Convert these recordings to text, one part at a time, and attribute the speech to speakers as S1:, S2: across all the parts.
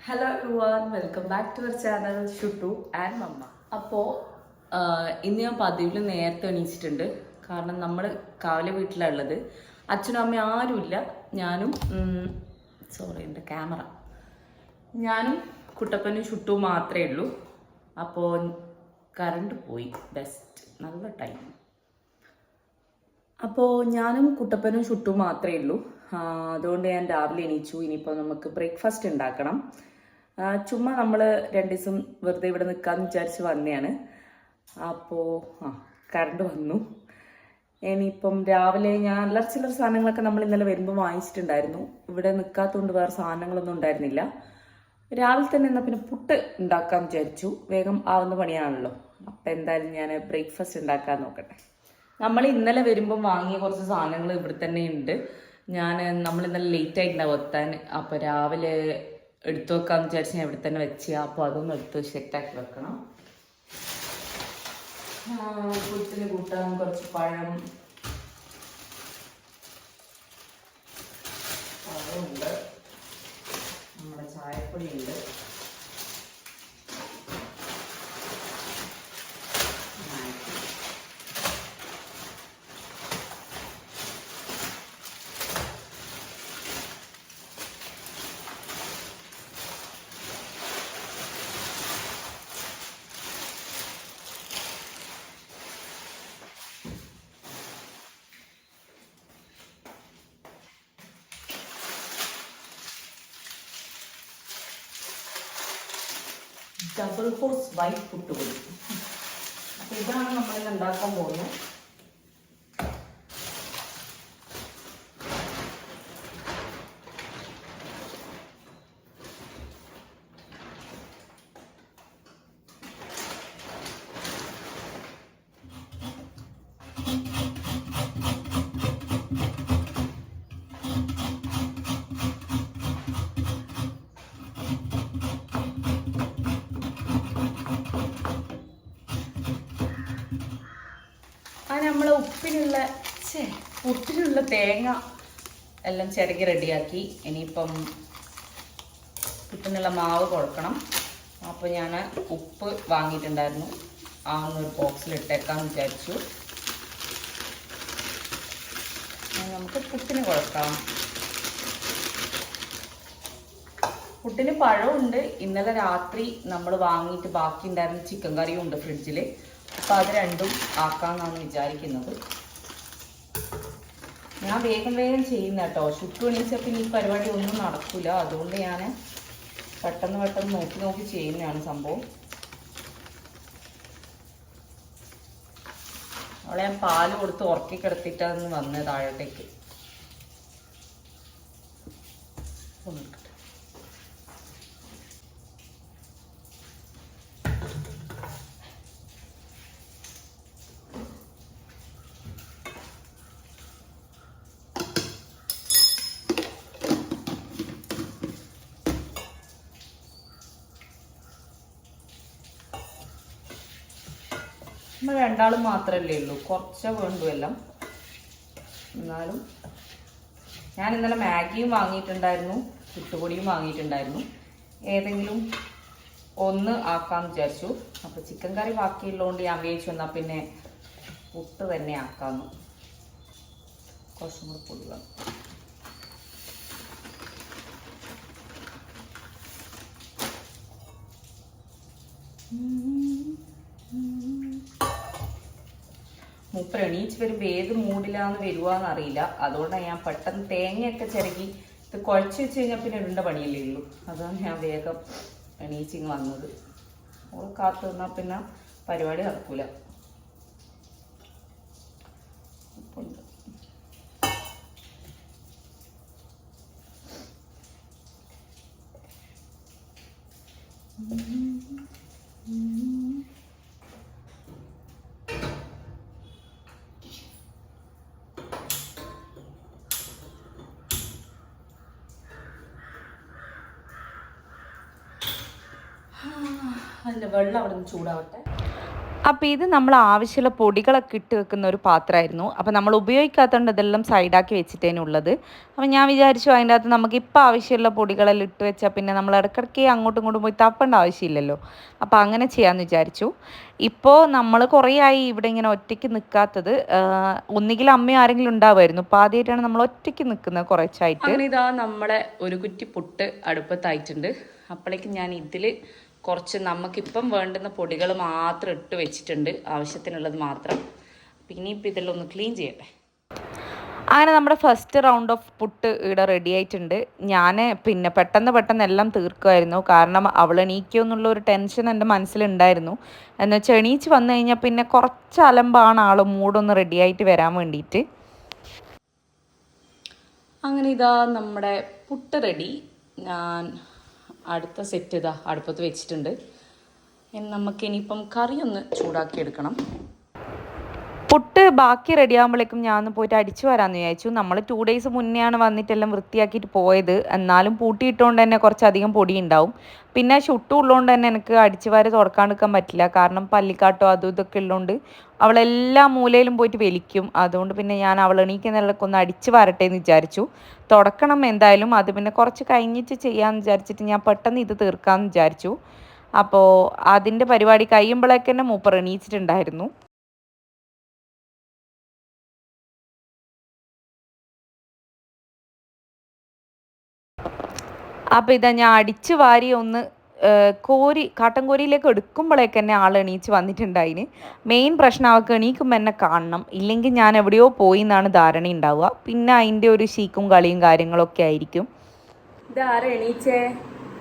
S1: Hello everyone, welcome back to our channel Shuttu and mamma. അപ്പോൾ ഇന്ന് ഞാൻ പതിവിൽ നേരത്തെ എണീച്ചിട്ടുണ്ട്. കാരണം നമ്മൾ കാവലെ വീട്ടിലുള്ളത്. അച്ഛനും അമ്മയും ആരുമില്ല. ഞാനും എൻ്റെ ക്യാമറ ഞാനും കുട്ടപ്പനും ഷുട്ടും മാത്രമേ ഉള്ളൂ. അപ്പോൾ കറണ്ട് പോയി. ബെസ്റ്റ്, നല്ല ടൈം. അപ്പോൾ ഞാനും കുട്ടപ്പനും ഷുട്ടും മാത്രമേ ഉള്ളൂ. അതുകൊണ്ട് ഞാൻ രാവിലെ എണീച്ചു. ഇനിയിപ്പോൾ നമുക്ക് ബ്രേക്ക്ഫാസ്റ്റ് ഉണ്ടാക്കണം. ചുമ്മാ നമ്മൾ 2 ദിവസം വെറുതെ ഇവിടെ നിൽക്കാമെന്ന് വിചാരിച്ച് വന്നതാണ്. അപ്പോൾ കറണ്ട് വന്നു. ഇനിയിപ്പം രാവിലെ ഞാൻ അല്ലറ ചില്ലറ സാധനങ്ങളൊക്കെ നമ്മൾ ഇന്നലെ വരുമ്പോൾ വാങ്ങിച്ചിട്ടുണ്ടായിരുന്നു. ഇവിടെ നിൽക്കാത്തതുകൊണ്ട് വേറെ സാധനങ്ങളൊന്നും ഉണ്ടായിരുന്നില്ല. രാവിലെ തന്നെ എന്നാൽ പിന്നെ പുട്ട് ഉണ്ടാക്കാമെന്ന് വിചാരിച്ചു. വേഗം ആവുന്ന പണിയാണല്ലോ. അപ്പം എന്തായാലും ഞാൻ ബ്രേക്ക്ഫാസ്റ്റ് ഉണ്ടാക്കാൻ നോക്കട്ടെ. നമ്മൾ ഇന്നലെ വരുമ്പം വാങ്ങിയ കുറച്ച് സാധനങ്ങൾ ഇവിടെ തന്നെ ഉണ്ട്. നമ്മൾ ഇന്നലെ ലേറ്റ് ആയിട്ടുണ്ടാവും എത്താൻ. അപ്പോൾ രാവിലെ എടുത്തു വെക്കാമെന്ന് വിചാരിച്ച് ഞാൻ ഇവിടെ തന്നെ വെച്ച. അപ്പോൾ അതൊന്നും എടുത്ത് സെറ്റാക്കി വെക്കണം. പുട്ടിന് കൂട്ടാൻ കുറച്ച് പഴമുണ്ട്. നമ്മുടെ ചായപ്പൊടി ഉണ്ട്. ഡബിൾ ഹോഴ്സ് വൈറ്റ് പുട്ടുപൊടി. അപ്പോൾ ഇതാണ് നമ്മളിന്ന് ഉണ്ടാക്കാൻ പോകുന്നത്. നമ്മൾ പുട്ടിനുള്ള തേങ്ങ എല്ലാം ചിരകി റെഡിയാക്കി. ഇനിയിപ്പം പുട്ടിനുള്ള മാവ് കുഴക്കണം. അപ്പോൾ ഞാൻ ഉപ്പ് വാങ്ങിയിട്ടുണ്ടായിരുന്നു. ഒരു ബോക്സിൽ ഇട്ടേക്കാമെന്ന് വിചാരിച്ചു. നമുക്ക് പുട്ടിന് കുഴക്കാം. പുട്ടിന് പഴമുണ്ട്. ഇന്നലെ രാത്രി നമ്മൾ വാങ്ങിയിട്ട് ബാക്കി ഉണ്ടായിരുന്ന ചിക്കൻ കറിയും ഉണ്ട് ഫ്രിഡ്ജിൽ. അപ്പോൾ അത് രണ്ടും ആക്കാമെന്നാണ് വിചാരിക്കുന്നത്. ഞാൻ വേഗം ചെയ്യുന്ന കേട്ടോ. ഷുട്ടു എണീച്ചപ്പോൾ ഈ പരിപാടി ഒന്നും നടക്കില്ല. അതുകൊണ്ട് ഞാൻ പെട്ടെന്ന് നോക്കി ചെയ്യുന്നതാണ് സംഭവം. അവളെ ഞാൻ പാല് കൊടുത്ത് ഉറക്കി കിടത്തിയിട്ടാണ് വന്നത് താഴോട്ടേക്ക്. നമ്മൾ രണ്ടാളും മാത്രമല്ലേ ഉള്ളൂ. കുറച്ച് വേണ്ടു എല്ലാം. എന്നാലും ഞാൻ ഇന്നലെ മാഗിയും വാങ്ങിയിട്ടുണ്ടായിരുന്നു, പുട്ടുപൊടിയും വാങ്ങിയിട്ടുണ്ടായിരുന്നു. ഏതെങ്കിലും ഒന്ന് ആക്കാമെന്ന് വിചാരിച്ചു. അപ്പോൾ ചിക്കൻ കറി ബാക്കിയുള്ളതുകൊണ്ട് ഞാൻ വിചാരിച്ചു എന്നാൽ പിന്നെ പുട്ട് തന്നെ ആക്കാമെന്ന്. കുറച്ചും കൂടെ പൊടി വേണം. മൂപ്പർ എണീച്ച് വരുമ്പോൾ ഏത് മൂഡിലാന്ന് വരുവാന്ന് അറിയില്ല. അതുകൊണ്ടാണ് ഞാൻ പെട്ടെന്ന് തേങ്ങയൊക്കെ ചിരകി ഇത് കുഴച്ച് വെച്ച് കഴിഞ്ഞാൽ പിന്നെ ഇടേണ്ട പണിയല്ലേ ഉള്ളൂ. അതാണ് ഞാൻ വേഗം എണീച്ചിങ് വന്നത്. ഓൾ കാത്തു നിന്നാൽ പിന്നെ പരിപാടി നടക്കൂല. അതിൻ്റെ വെള്ളം അവിടെ നിന്ന് ചൂടാവട്ടെ. അപ്പോൾ ഇത് നമ്മൾ ആവശ്യമുള്ള പൊടികളൊക്കെ ഇട്ട് വെക്കുന്ന ഒരു പാത്രമായിരുന്നു. അപ്പോൾ നമ്മൾ ഉപയോഗിക്കാത്തതുകൊണ്ട് ഇതെല്ലാം സൈഡാക്കി വെച്ചിട്ടേനുള്ളത്. അപ്പോൾ ഞാൻ വിചാരിച്ചു അതിൻ്റെ അകത്ത് നമുക്കിപ്പോൾ ആവശ്യമുള്ള പൊടികളെല്ലാം ഇട്ട് വെച്ചാൽ പിന്നെ നമ്മൾ ഇടയ്ക്കിടയ്ക്ക് അങ്ങോട്ടും ഇങ്ങോട്ടും പോയി തപ്പേണ്ട ആവശ്യമില്ലല്ലോ. അപ്പോൾ അങ്ങനെ ചെയ്യാമെന്ന് വിചാരിച്ചു. ഇപ്പോൾ നമ്മൾ കുറേ ആയി ഇവിടെ ഇങ്ങനെ ഒറ്റയ്ക്ക് നിൽക്കാത്തത്. ഒന്നുകിൽ അമ്മയും ആരെങ്കിലും ഉണ്ടാവുമായിരുന്നു. അപ്പോൾ ആദ്യമായിട്ടാണ് നമ്മൾ ഒറ്റയ്ക്ക് നിൽക്കുന്നത് കുറച്ചായിട്ട്. അങ്ങനെ ഇതാ നമ്മളെ ഒരു കുറ്റി പുട്ട് അടുപ്പത്തായിട്ടുണ്ട്. അപ്പോഴേക്കും ഞാൻ ഇതിൽ കുറച്ച് നമുക്കിപ്പം വേണ്ടുന്ന പൊടികൾ മാത്രം ഇട്ട് വെച്ചിട്ടുണ്ട്, ആവശ്യത്തിനുള്ളത് മാത്രം. പിന്നെ ഇപ്പം ഇതെല്ലാം ഒന്ന് ക്ലീൻ ചെയ്യട്ടെ. അങ്ങനെ നമ്മുടെ ഫസ്റ്റ് റൗണ്ട് ഓഫ് പുട്ട് ഇവിടെ റെഡി ആയിട്ടുണ്ട്. ഞാൻ പിന്നെ പെട്ടെന്ന് എല്ലാം തീർക്കുമായിരുന്നു. കാരണം അവൾ എണീക്കുമെന്നുള്ള ഒരു ടെൻഷൻ എൻ്റെ മനസ്സിലുണ്ടായിരുന്നു. എന്ന് വെച്ചാൽ എണീച്ച് വന്നു കഴിഞ്ഞാൽ പിന്നെ കുറച്ച് അലമ്പാണ് ആൾ മൂടൊന്ന് റെഡി ആയിട്ട് വരാൻ വേണ്ടിയിട്ട്. അങ്ങനെ ഇതാ നമ്മുടെ പുട്ട് റെഡി. ഞാൻ അടുത്ത സെറ്റ് ഇതാ അടുപ്പത്ത് വെച്ചിട്ടുണ്ട്. നമുക്കിനിയിപ്പം കറി ഒന്ന് ചൂടാക്കി എടുക്കണം. പുട്ട് ബാക്കി റെഡി ആകുമ്പോഴേക്കും ഞാൻ ഒന്ന് പോയിട്ട് അടിച്ചു വരാമെന്ന് വിചാരിച്ചു. നമ്മൾ 2 days മുന്നെയാണ് വന്നിട്ടെല്ലാം വൃത്തിയാക്കിയിട്ട് പോയത്. എന്നാലും പൂട്ടിയിട്ടുകൊണ്ട് തന്നെ കുറച്ചധികം പൊടി ഉണ്ടാവും. പിന്നെ ചുട്ടുള്ളതുകൊണ്ട് തന്നെ എനിക്ക് അടിച്ചു വാരി തുറക്കാണ്ടിരിക്കാൻ പറ്റില്ല. കാരണം പല്ലിക്കാട്ടോ അതും ഇതൊക്കെ ഉള്ളതുകൊണ്ട് അവളെല്ലാ മൂലയിലും പോയിട്ട് വലിക്കും. അതുകൊണ്ട് പിന്നെ ഞാൻ അവൾ എണീക്കുന്നിടക്ക് ഒന്ന് അടിച്ചു വരട്ടെ എന്ന് വിചാരിച്ചു. തുടക്കണം എന്തായാലും. അത് പിന്നെ കുറച്ച് കഴിഞ്ഞിട്ട് ചെയ്യാമെന്ന് വിചാരിച്ചിട്ട് ഞാൻ പെട്ടെന്ന് ഇത് തീർക്കാമെന്ന് വിചാരിച്ചു. അപ്പോൾ അതിൻ്റെ പരിപാടി കഴിയുമ്പോഴേക്ക് തന്നെ മൂപ്പർ എണീച്ചിട്ടുണ്ടായിരുന്നു. അപ്പോൾ ഇതാ ഞാൻ അടിച്ച് വാരി ഒന്ന് കാട്ടൻ കോരിയിലേക്ക് എടുക്കുമ്പോഴേക്ക് തന്നെ ആൾ എണീച്ച് വന്നിട്ടുണ്ടായിന്. മെയിൻ പ്രശ്നം അവൾക്ക് എണീക്കുമ്പോൾ എന്നെ കാണണം, ഇല്ലെങ്കിൽ ഞാൻ എവിടെയോ പോയി എന്നാണ് ധാരണ ഉണ്ടാവുക. പിന്നെ അതിൻ്റെ ഒരു ശീക്കും കളിയും കാര്യങ്ങളൊക്കെ ആയിരിക്കും. ഇതാരെ എണീച്ചേ?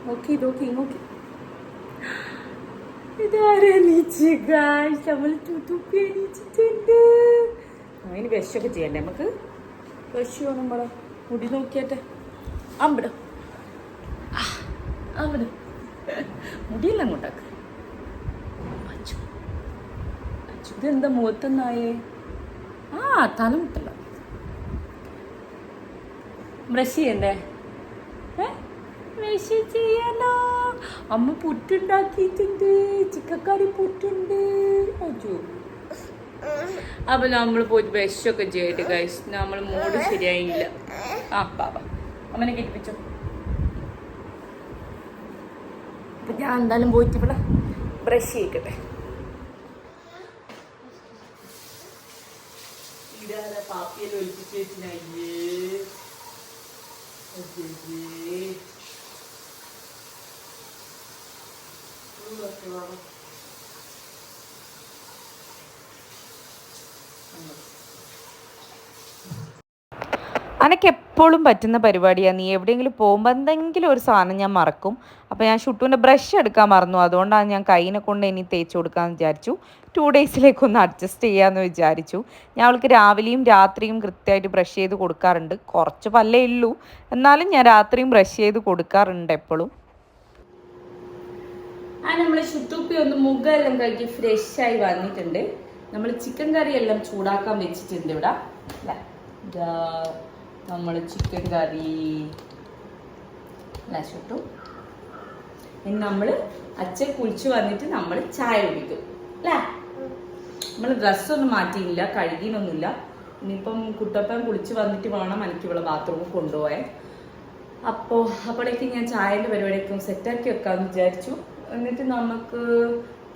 S1: നോക്കി നോക്കി നോക്കി, ഇതാരെ എണീച്ച് ഗായ്സ്, നമ്മൾ തുപ്പി എണീച്ചിട്ടുണ്ട്. അതിന് വിഷമൊക്കെ ചെയ്യണ്ടേ നമുക്ക്? വിഷം നമ്മളെ മുടി നോക്കിയാട്ടെ. അമ്പട അവിടെ മുടിയെല്ലാം അങ്ങോട്ടാക്ക്. ഇതെന്താ മുഖത്തെന്നായേ? തലമുട്ടല്ല. ബ്രഷ് ചെയ്യണ്ടേ? ബ്രഷ് ചെയ്യാലോ. അമ്മ പുട്ടുണ്ടാക്കിയിട്ടുണ്ട്, ചിക്കക്കറി പുട്ടുണ്ട്. അയ്യോ, അപ്പൊ നമ്മൾ പോയിട്ട് ബ്രഷൊക്കെ ചെയ്യട്ടെ ഗൈസ്. നമ്മൾ മൂഡ് ശരിയായില്ല. പാപ്പ അമ്മനെ കേൾപ്പിച്ചോ. അപ്പം ഞാൻ എന്തായാലും പോയിട്ട് ഇവിടെ ബ്രഷ് ചെയ്യിക്കട്ടെ. ഇതാ പാപ്പിയെല്ലാം ഒഴിപ്പിച്ച് വെച്ചിനായി. എനിക്ക് എപ്പോഴും പറ്റുന്ന പരിപാടിയാണ്. നീ എവിടെയെങ്കിലും പോകുമ്പോൾ എന്തെങ്കിലും ഒരു സാധനം ഞാൻ മറക്കും. അപ്പോൾ ഞാൻ ഷുട്ടുവിൻ്റെ ബ്രഷ് എടുക്കാൻ മറന്നു. അതുകൊണ്ടാണ് ഞാൻ കയ്യിനെ കൊണ്ട് ഇനി തേച്ച് കൊടുക്കാമെന്ന് വിചാരിച്ചു. 2 daysലേക്കൊന്ന് അഡ്ജസ്റ്റ് ചെയ്യാമെന്ന് വിചാരിച്ചു. ഞാൻ അവൾക്ക് രാവിലെയും രാത്രിയും കൃത്യമായിട്ട് ബ്രഷ് ചെയ്ത് കൊടുക്കാറുണ്ട്. കുറച്ച് പല്ലേ ഉള്ളൂ, എന്നാലും ഞാൻ രാത്രിയും ബ്രഷ് ചെയ്ത് കൊടുക്കാറുണ്ട് എപ്പോഴും. നമ്മൾ ഷുട്ടൂപ്പി ഒന്ന് മുഖമെല്ലാം കഴുകി ഫ്രഷായി വന്നിട്ടുണ്ട്. നമ്മൾ ചിക്കൻ കറി എല്ലാം ചൂടാക്കാൻ വെച്ചിട്ടുണ്ട് ഇവിടെ. അല്ലേ, നമ്മൾ ചിക്കൻ കറി ലാശിട്ടു. ഇനി നമ്മൾ അച്ഛൻ കുളിച്ച് വന്നിട്ട് നമ്മൾ ചായ കുടിക്കും അല്ലേ. നമ്മൾ ഡ്രസ്സൊന്നും മാറ്റിയില്ല, കഴുകിനൊന്നുമില്ല. ഇനിയിപ്പം കുട്ടപ്പൻ കുളിച്ച് വന്നിട്ട് വേണം എനിക്ക് ഇവിടെ ബാത്റൂമിൽ കൊണ്ടുപോയാൽ. അപ്പോഴേക്ക് ഞാൻ ചായൻ്റെ പരിപാടിയൊക്കെ സെറ്റാക്കി വെക്കാമെന്ന് വിചാരിച്ചു. എന്നിട്ട് നമുക്ക്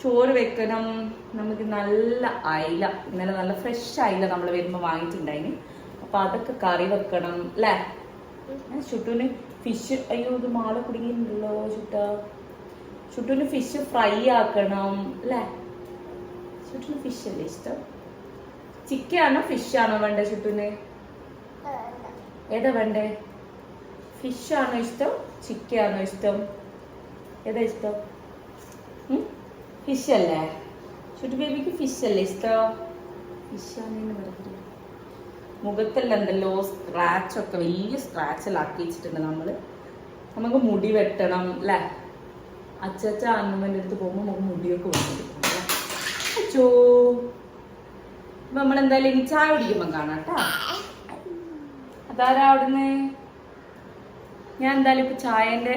S1: ചോറ് വെക്കണം. നമുക്ക് നല്ല അയില, ഇന്നലെ നല്ല ഫ്രഷ് അയില നമ്മൾ വരുമ്പോൾ വാങ്ങിയിട്ടുണ്ടായിന്. അപ്പം അതൊക്കെ കറി വെക്കണം അല്ലേ. ചുട്ടൂന് ഫിഷ്, അയ്യോ ഇത് മാള കുടുങ്ങിയിട്ടുണ്ടല്ലോ ചുട്ടൂന് ഫിഷ് ഫ്രൈ ആക്കണം അല്ലേ. ചുട്ടൂന് ഫിഷ് അല്ലേ ഇഷ്ടം? ചിക്കൻ ആണോ ഫിഷ് ആണോ വേണ്ടേ ചുട്ടൂന്? ഏതാ വേണ്ടേ? ഫിഷ് ആണോ ഇഷ്ടം, ചിക്കൻ ആണോ ഇഷ്ടം? ഏതാ ഇഷ്ടം? ഫിഷ് അല്ലേ ചുട്ടു ബേബിക്ക്? ഫിഷ് അല്ലേ ഇഷ്ടം? ഫിഷ് ആണെന്ന് പറയുന്നത്. മുഖത്തെല്ലാം എന്തല്ലോ സ്ക്രാച്ചൊക്കെ, വലിയ സ്ക്രാച്ചെല്ലാം ആക്കി വെച്ചിട്ടുണ്ട് നമ്മൾ. നമുക്ക് മുടി വെട്ടണം അല്ലേ. അച്ചച്ച അമ്മമ്മേൻ്റെ അടുത്ത് പോകുമ്പോൾ നമുക്ക് മുടിയൊക്കെ വെട്ടിട്ടുണ്ട്. അച്ചോ, നമ്മളെന്തായാലും ഇനി ചായ കുടിക്കുമ്പോൾ കാണാം കേട്ടോ. അതാരാ അവിടുന്ന്? ഞാൻ എന്തായാലും ഇപ്പോൾ ചായൻ്റെ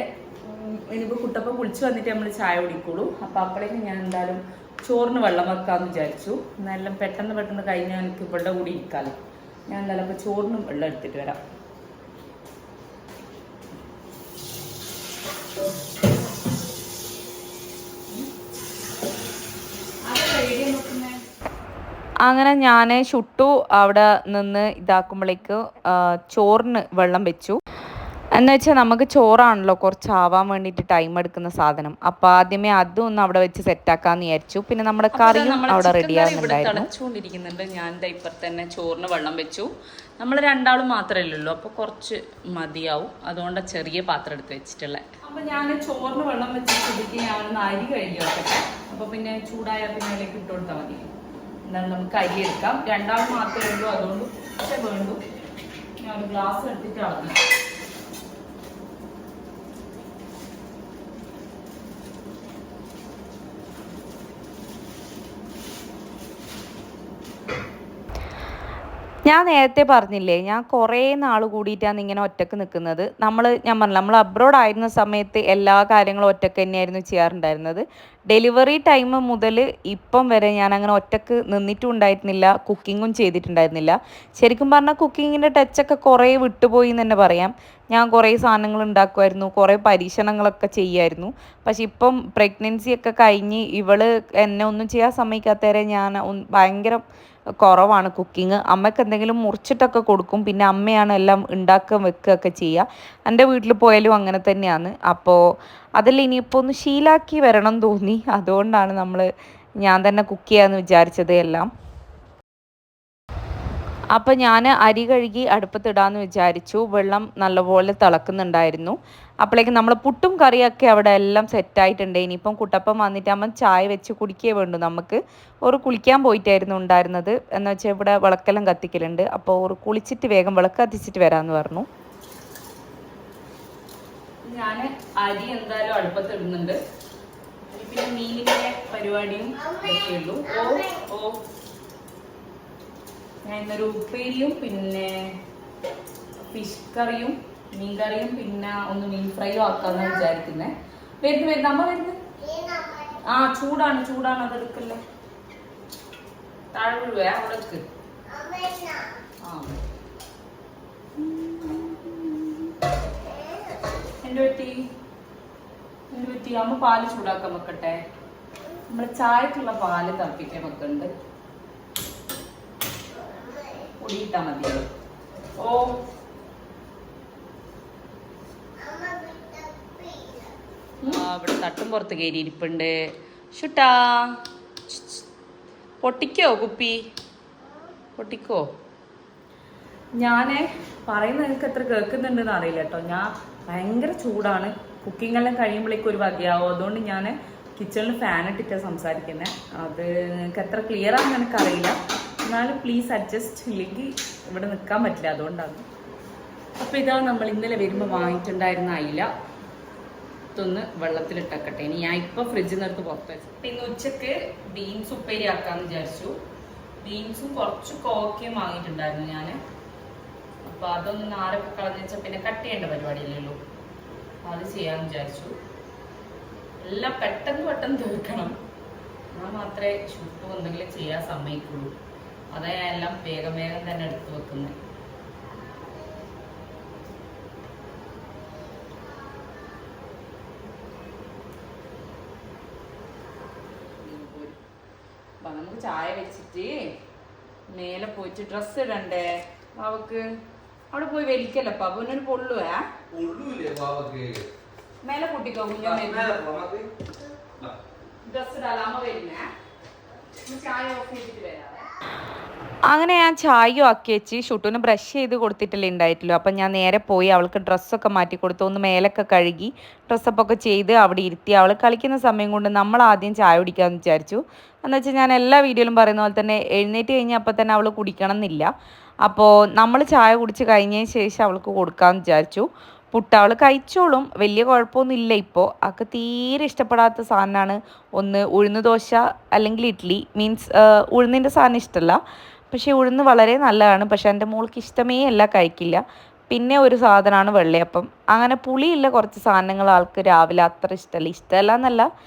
S1: ഇനിയിപ്പോൾ കുട്ടപ്പം കുളിച്ച് വന്നിട്ട് നമ്മൾ ചായ കുടിക്കുള്ളൂ. അപ്പോൾ അപ്പോഴേക്കും ഞാൻ എന്തായാലും ചോറിന് വെള്ളം വെക്കാമെന്ന് വിചാരിച്ചു. എന്നെല്ലാം പെട്ടെന്ന് കഴിഞ്ഞാൽ എനിക്ക് ഇവിടെ കൂടി ഇരിക്കാമല്ലോ. ഞാൻ എന്തായാലും അപ്പോൾ ചോറിനും വെള്ളം എടുത്തിട്ട് വരാം. അങ്ങനെ ഞാൻ ഷുട്ടു അവിടെ നിന്ന് ഇതാക്കുമ്പോഴേക്ക് ചോറിന് വെള്ളം വെച്ചു. എന്ന് വെച്ചാൽ നമുക്ക് ചോറാണല്ലോ കുറച്ചാവാൻ വേണ്ടിയിട്ട് ടൈം എടുക്കുന്ന സാധനം. അപ്പോൾ ആദ്യമേ അതും ഒന്ന് അവിടെ വെച്ച് സെറ്റാക്കാമെന്ന് വിചാരിച്ചു. പിന്നെ നമ്മുടെ കറിയും അവിടെ റെഡിയാകുന്നുണ്ടായിരുന്നു. തിളച്ചുകൊണ്ടിരിക്കുന്നുണ്ട്. ഞാൻ ഇപ്പുറത്ത് തന്നെ ചോറിന് വെള്ളം വെച്ചു. നമ്മൾ രണ്ടാളും മാത്രമേ ഉള്ളൂ, അപ്പോൾ കുറച്ച് മതിയാവും. അതുകൊണ്ട് ചെറിയ പാത്രം എടുത്ത് വെച്ചിട്ടുള്ളത്. അപ്പോൾ ഞാൻ ചോറിന് വെള്ളം വെച്ചിട്ട് ഞാൻ അരി കഴുകി വെക്കട്ടെ. അപ്പോൾ പിന്നെ ചൂടായ പിന്നെ അതിലേക്ക് ഇട്ട് കൊടുത്താൽ മതി. എന്നാൽ നമുക്ക് അരി എടുക്കാം. രണ്ടാളും മാത്രമേ ഉള്ളൂ, അതുകൊണ്ട് പക്ഷേ വേണ്ടു. ഞാൻ ഒരു ഗ്ലാസ് എടുത്തിട്ട് അളന്നു. ഞാൻ നേരത്തെ പറഞ്ഞില്ലേ, ഞാൻ കുറേ നാൾ കൂടിയിട്ടാണ് ഇങ്ങനെ ഒറ്റക്ക് നിൽക്കുന്നത്. ഞാൻ പറഞ്ഞില്ല, നമ്മൾ അബ്രോഡ് ആയിരുന്ന സമയത്ത് എല്ലാ കാര്യങ്ങളും ഒറ്റക്ക് തന്നെയായിരുന്നു ചെയ്യാറുണ്ടായിരുന്നത്. ഡെലിവറി ടൈം മുതൽ ഇപ്പം വരെ ഞാൻ അങ്ങനെ ഒറ്റക്ക് നിന്നിട്ടും ഉണ്ടായിരുന്നില്ല, കുക്കിങ്ങും ചെയ്തിട്ടുണ്ടായിരുന്നില്ല. ശരിക്കും പറഞ്ഞാൽ കുക്കിങ്ങിൻ്റെ ടച്ചൊക്കെ കുറേ വിട്ടുപോയി എന്ന് തന്നെ പറയാം. ഞാൻ കുറേ സാധനങ്ങൾ ഉണ്ടാക്കുമായിരുന്നു, കുറേ പരീക്ഷണങ്ങളൊക്കെ ചെയ്യുമായിരുന്നു. പക്ഷെ ഇപ്പം പ്രഗ്നൻസിയൊക്കെ കഴിഞ്ഞ് ഇവള് എന്നെ ഒന്നും ചെയ്യാൻ സമ്മതിക്കാത്തവരെ ഞാൻ ഭയങ്കര കുറവാണ് കുക്കിങ്. അമ്മയ്ക്ക് എന്തെങ്കിലും മുറിച്ചിട്ടൊക്കെ കൊടുക്കും, പിന്നെ അമ്മയാണ് എല്ലാം ഉണ്ടാക്കുക വെക്കുകയൊക്കെ ചെയ്യുക. എൻ്റെ വീട്ടിൽ പോയാലും അങ്ങനെ തന്നെയാണ്. അപ്പോൾ അതെല്ലാം ഇനിയിപ്പോൾ ഒന്ന് ശീലാക്കി വരണം തോന്നി. അതുകൊണ്ടാണ് ഞാൻ തന്നെ കുക്ക് ചെയ്യാമെന്ന് വിചാരിച്ചത് എല്ലാം. അപ്പോൾ ഞാൻ അരി കഴുകി അടുപ്പത്തിടാമെന്ന് വിചാരിച്ചു. വെള്ളം നല്ലപോലെ തിളക്കുന്നുണ്ടായിരുന്നു. അപ്പോഴേക്കും നമ്മൾ പുട്ടും കറിയൊക്കെ അവിടെ എല്ലാം സെറ്റായിട്ടുണ്ട്. ഇനിയിപ്പം കുട്ടപ്പം വന്നിട്ട് അമ്മ ചായ വെച്ച് കുടിക്കേ വേണ്ടു. നമുക്ക് ഒരു കുളിക്കാൻ പോയിട്ടായിരുന്നു ഉണ്ടായിരുന്നത്. എന്ന് വെച്ചാൽ ഇവിടെ വിളക്കെല്ലാം കത്തിക്കലുണ്ട്. അപ്പോൾ ഒരു കുളിച്ചിട്ട് വേഗം വിളക്ക് കത്തിച്ചിട്ട് വരാമെന്ന് പറഞ്ഞു. ഞാൻ അരി എന്തായാലും അടുപ്പത്തിടുന്നുണ്ട്. പിന്നെ മീനിൻ്റെ പരിപാടിയും ഒക്കെയുള്ളൂ. ഞാൻ ഇന്നൊരു ഉപ്പേരിയും പിന്നെ ഫിഷ് കറിയും മീൻ കറിയും പിന്നെ ഒന്ന് മീൻ ഫ്രൈയും ആക്കാന്ന് വിചാരിക്കുന്നത്. വരുന്നു അമ്മ വരുന്നു. ആ ചൂടാണ് അതെടുക്കല്ലേ. താഴെ വീഴുവേ അവിടേക്ക്. എന്റെ പറ്റി അമ്മ പാല് ചൂടാക്കാൻ വെക്കട്ടെ. നമ്മള് ചായക്കുള്ള പാല് തിളപ്പിക്കാൻ വെക്കുന്നുണ്ട്. പൊടിയിട്ടാ മതിയോ? ഇവിടെ തട്ടും പുറത്ത് കയറി ഇരിപ്പുണ്ട്. ഷുട്ടാ പൊട്ടിക്കോ? കുപ്പി പൊട്ടിക്കോ? ഞാൻ പറയുന്നത് നിങ്ങൾക്ക് എത്ര കേൾക്കുന്നുണ്ടെന്ന് അറിയില്ല കേട്ടോ. ഞാൻ ഭയങ്കര ചൂടാണ്. കുക്കിംഗ് എല്ലാം കഴിയുമ്പോഴേക്കും ഒരു വകയാവും. അതുകൊണ്ട് ഞാൻ കിച്ചണിൽ ഫാൻ ഇട്ടിട്ടാണ് സംസാരിക്കുന്നത്. അത് നിങ്ങൾക്ക് എത്ര ക്ലിയർ ആണെന്ന് എനിക്കറിയില്ല. എന്നാലും പ്ലീസ് അഡ്ജസ്റ്റ്. ഇല്ലെങ്കിൽ ഇവിടെ നിൽക്കാൻ പറ്റില്ല, അതുകൊണ്ടാണ്. അപ്പോൾ ഇതാ നമ്മൾ ഇന്നലെ വരുമ്പോൾ വാങ്ങിയിട്ടുണ്ടായിരുന്ന അയില ഇതൊന്ന് വെള്ളത്തിലിട്ടക്കട്ടെ. ഇനി ഞാൻ ഇപ്പോൾ ഫ്രിഡ്ജിൽ നിന്ന് പുറത്ത് വെച്ചു. ഇന്ന് ഉച്ചക്ക് ബീൻസ് ഉപ്പേരി ആക്കാമെന്ന് വിചാരിച്ചു. ബീൻസും കുറച്ച് കോക്കയും വാങ്ങിയിട്ടുണ്ടായിരുന്നു ഞാൻ. അപ്പോൾ അതൊന്ന് നാരൊക്കെ കളഞ്ഞു വെച്ചാൽ പിന്നെ കട്ട് ചെയ്യേണ്ട പരിപാടിയില്ലല്ലോ. അത് ചെയ്യാമെന്ന് വിചാരിച്ചു. എല്ലാം പെട്ടെന്ന് തീർക്കണം. ഞാൻ മാത്രമേ ഷുട്ടും എന്തെങ്കിലും ചെയ്യാൻ സമ്മതിക്കുള്ളൂ. അതാ ഞാൻ എല്ലാം വേഗം തന്നെ എടുത്ത് വെക്കുന്നത്. നമുക്ക് ചായ വെച്ചിട്ട് മേലെ പോയിട്ട് ഡ്രസ്സ് ഇടണ്ടേ അവക്ക്. അവിടെ പോയി വലിക്കല്ലപ്പ അവനൊരു പൊള്ളുവേ. മേലെ കൂട്ടിക്കോ ഡ്രസ്സ് ഇടാലോ. അമ്മ വരുന്നേ. ചായ ഓഫ് ചെയ്തിട്ട് വരാം. അങ്ങനെ ഞാൻ ചായയും ആക്കി വെച്ച് ഷുട്ടുവിന് ബ്രഷ് ചെയ്ത് കൊടുത്തിട്ടല്ലേ ഉണ്ടായിട്ടുള്ളൂ. അപ്പം ഞാൻ നേരെ പോയി അവൾക്ക് ഡ്രസ്സൊക്കെ മാറ്റി കൊടുത്തു. ഒന്ന് മേലൊക്കെ കഴുകി ഡ്രസ്സപ്പ് ഒക്കെ ചെയ്ത് അവിടെ ഇരുത്തി. അവൾ കളിക്കുന്ന സമയം കൊണ്ട് നമ്മൾ ആദ്യം ചായ കുടിക്കാമെന്ന് വിചാരിച്ചു. എന്ന് വെച്ചാൽ ഞാൻ എല്ലാ വീഡിയോയിലും പറയുന്ന പോലെ തന്നെ എഴുന്നേറ്റ് കഴിഞ്ഞാൽ അപ്പം തന്നെ അവൾ കുടിക്കണം എന്നില്ല. അപ്പോൾ നമ്മൾ ചായ കുടിച്ച് കഴിഞ്ഞതിന് ശേഷം അവൾക്ക് കൊടുക്കാമെന്ന് വിചാരിച്ചു. പുട്ട് അവൾ കഴിച്ചോളും, വലിയ കുഴപ്പമൊന്നുമില്ല. ഇപ്പോൾ അവൾക്ക് തീരെ ഇഷ്ടപ്പെടാത്ത സാധനമാണ് ഒന്ന് ഉഴുന്ന് ദോശ അല്ലെങ്കിൽ ഇഡ്ഡലി. മീൻസ് ഉഴുന്നിൻ്റെ സാധനം ഇഷ്ടമല്ല. പക്ഷേ ഉഴുന്ന് വളരെ നല്ലതാണ്. പക്ഷെ എൻ്റെ മോൾക്ക് ഇഷ്ടമേ അല്ല, കഴിക്കില്ല. പിന്നെ ഒരു സാധനമാണ് വെള്ളയപ്പം. അങ്ങനെ പുളിയുള്ള കുറച്ച് സാധനങ്ങൾ ആൾക്ക് രാവിലെ അത്ര ഇഷ്ടമല്ല എന്നല്ല,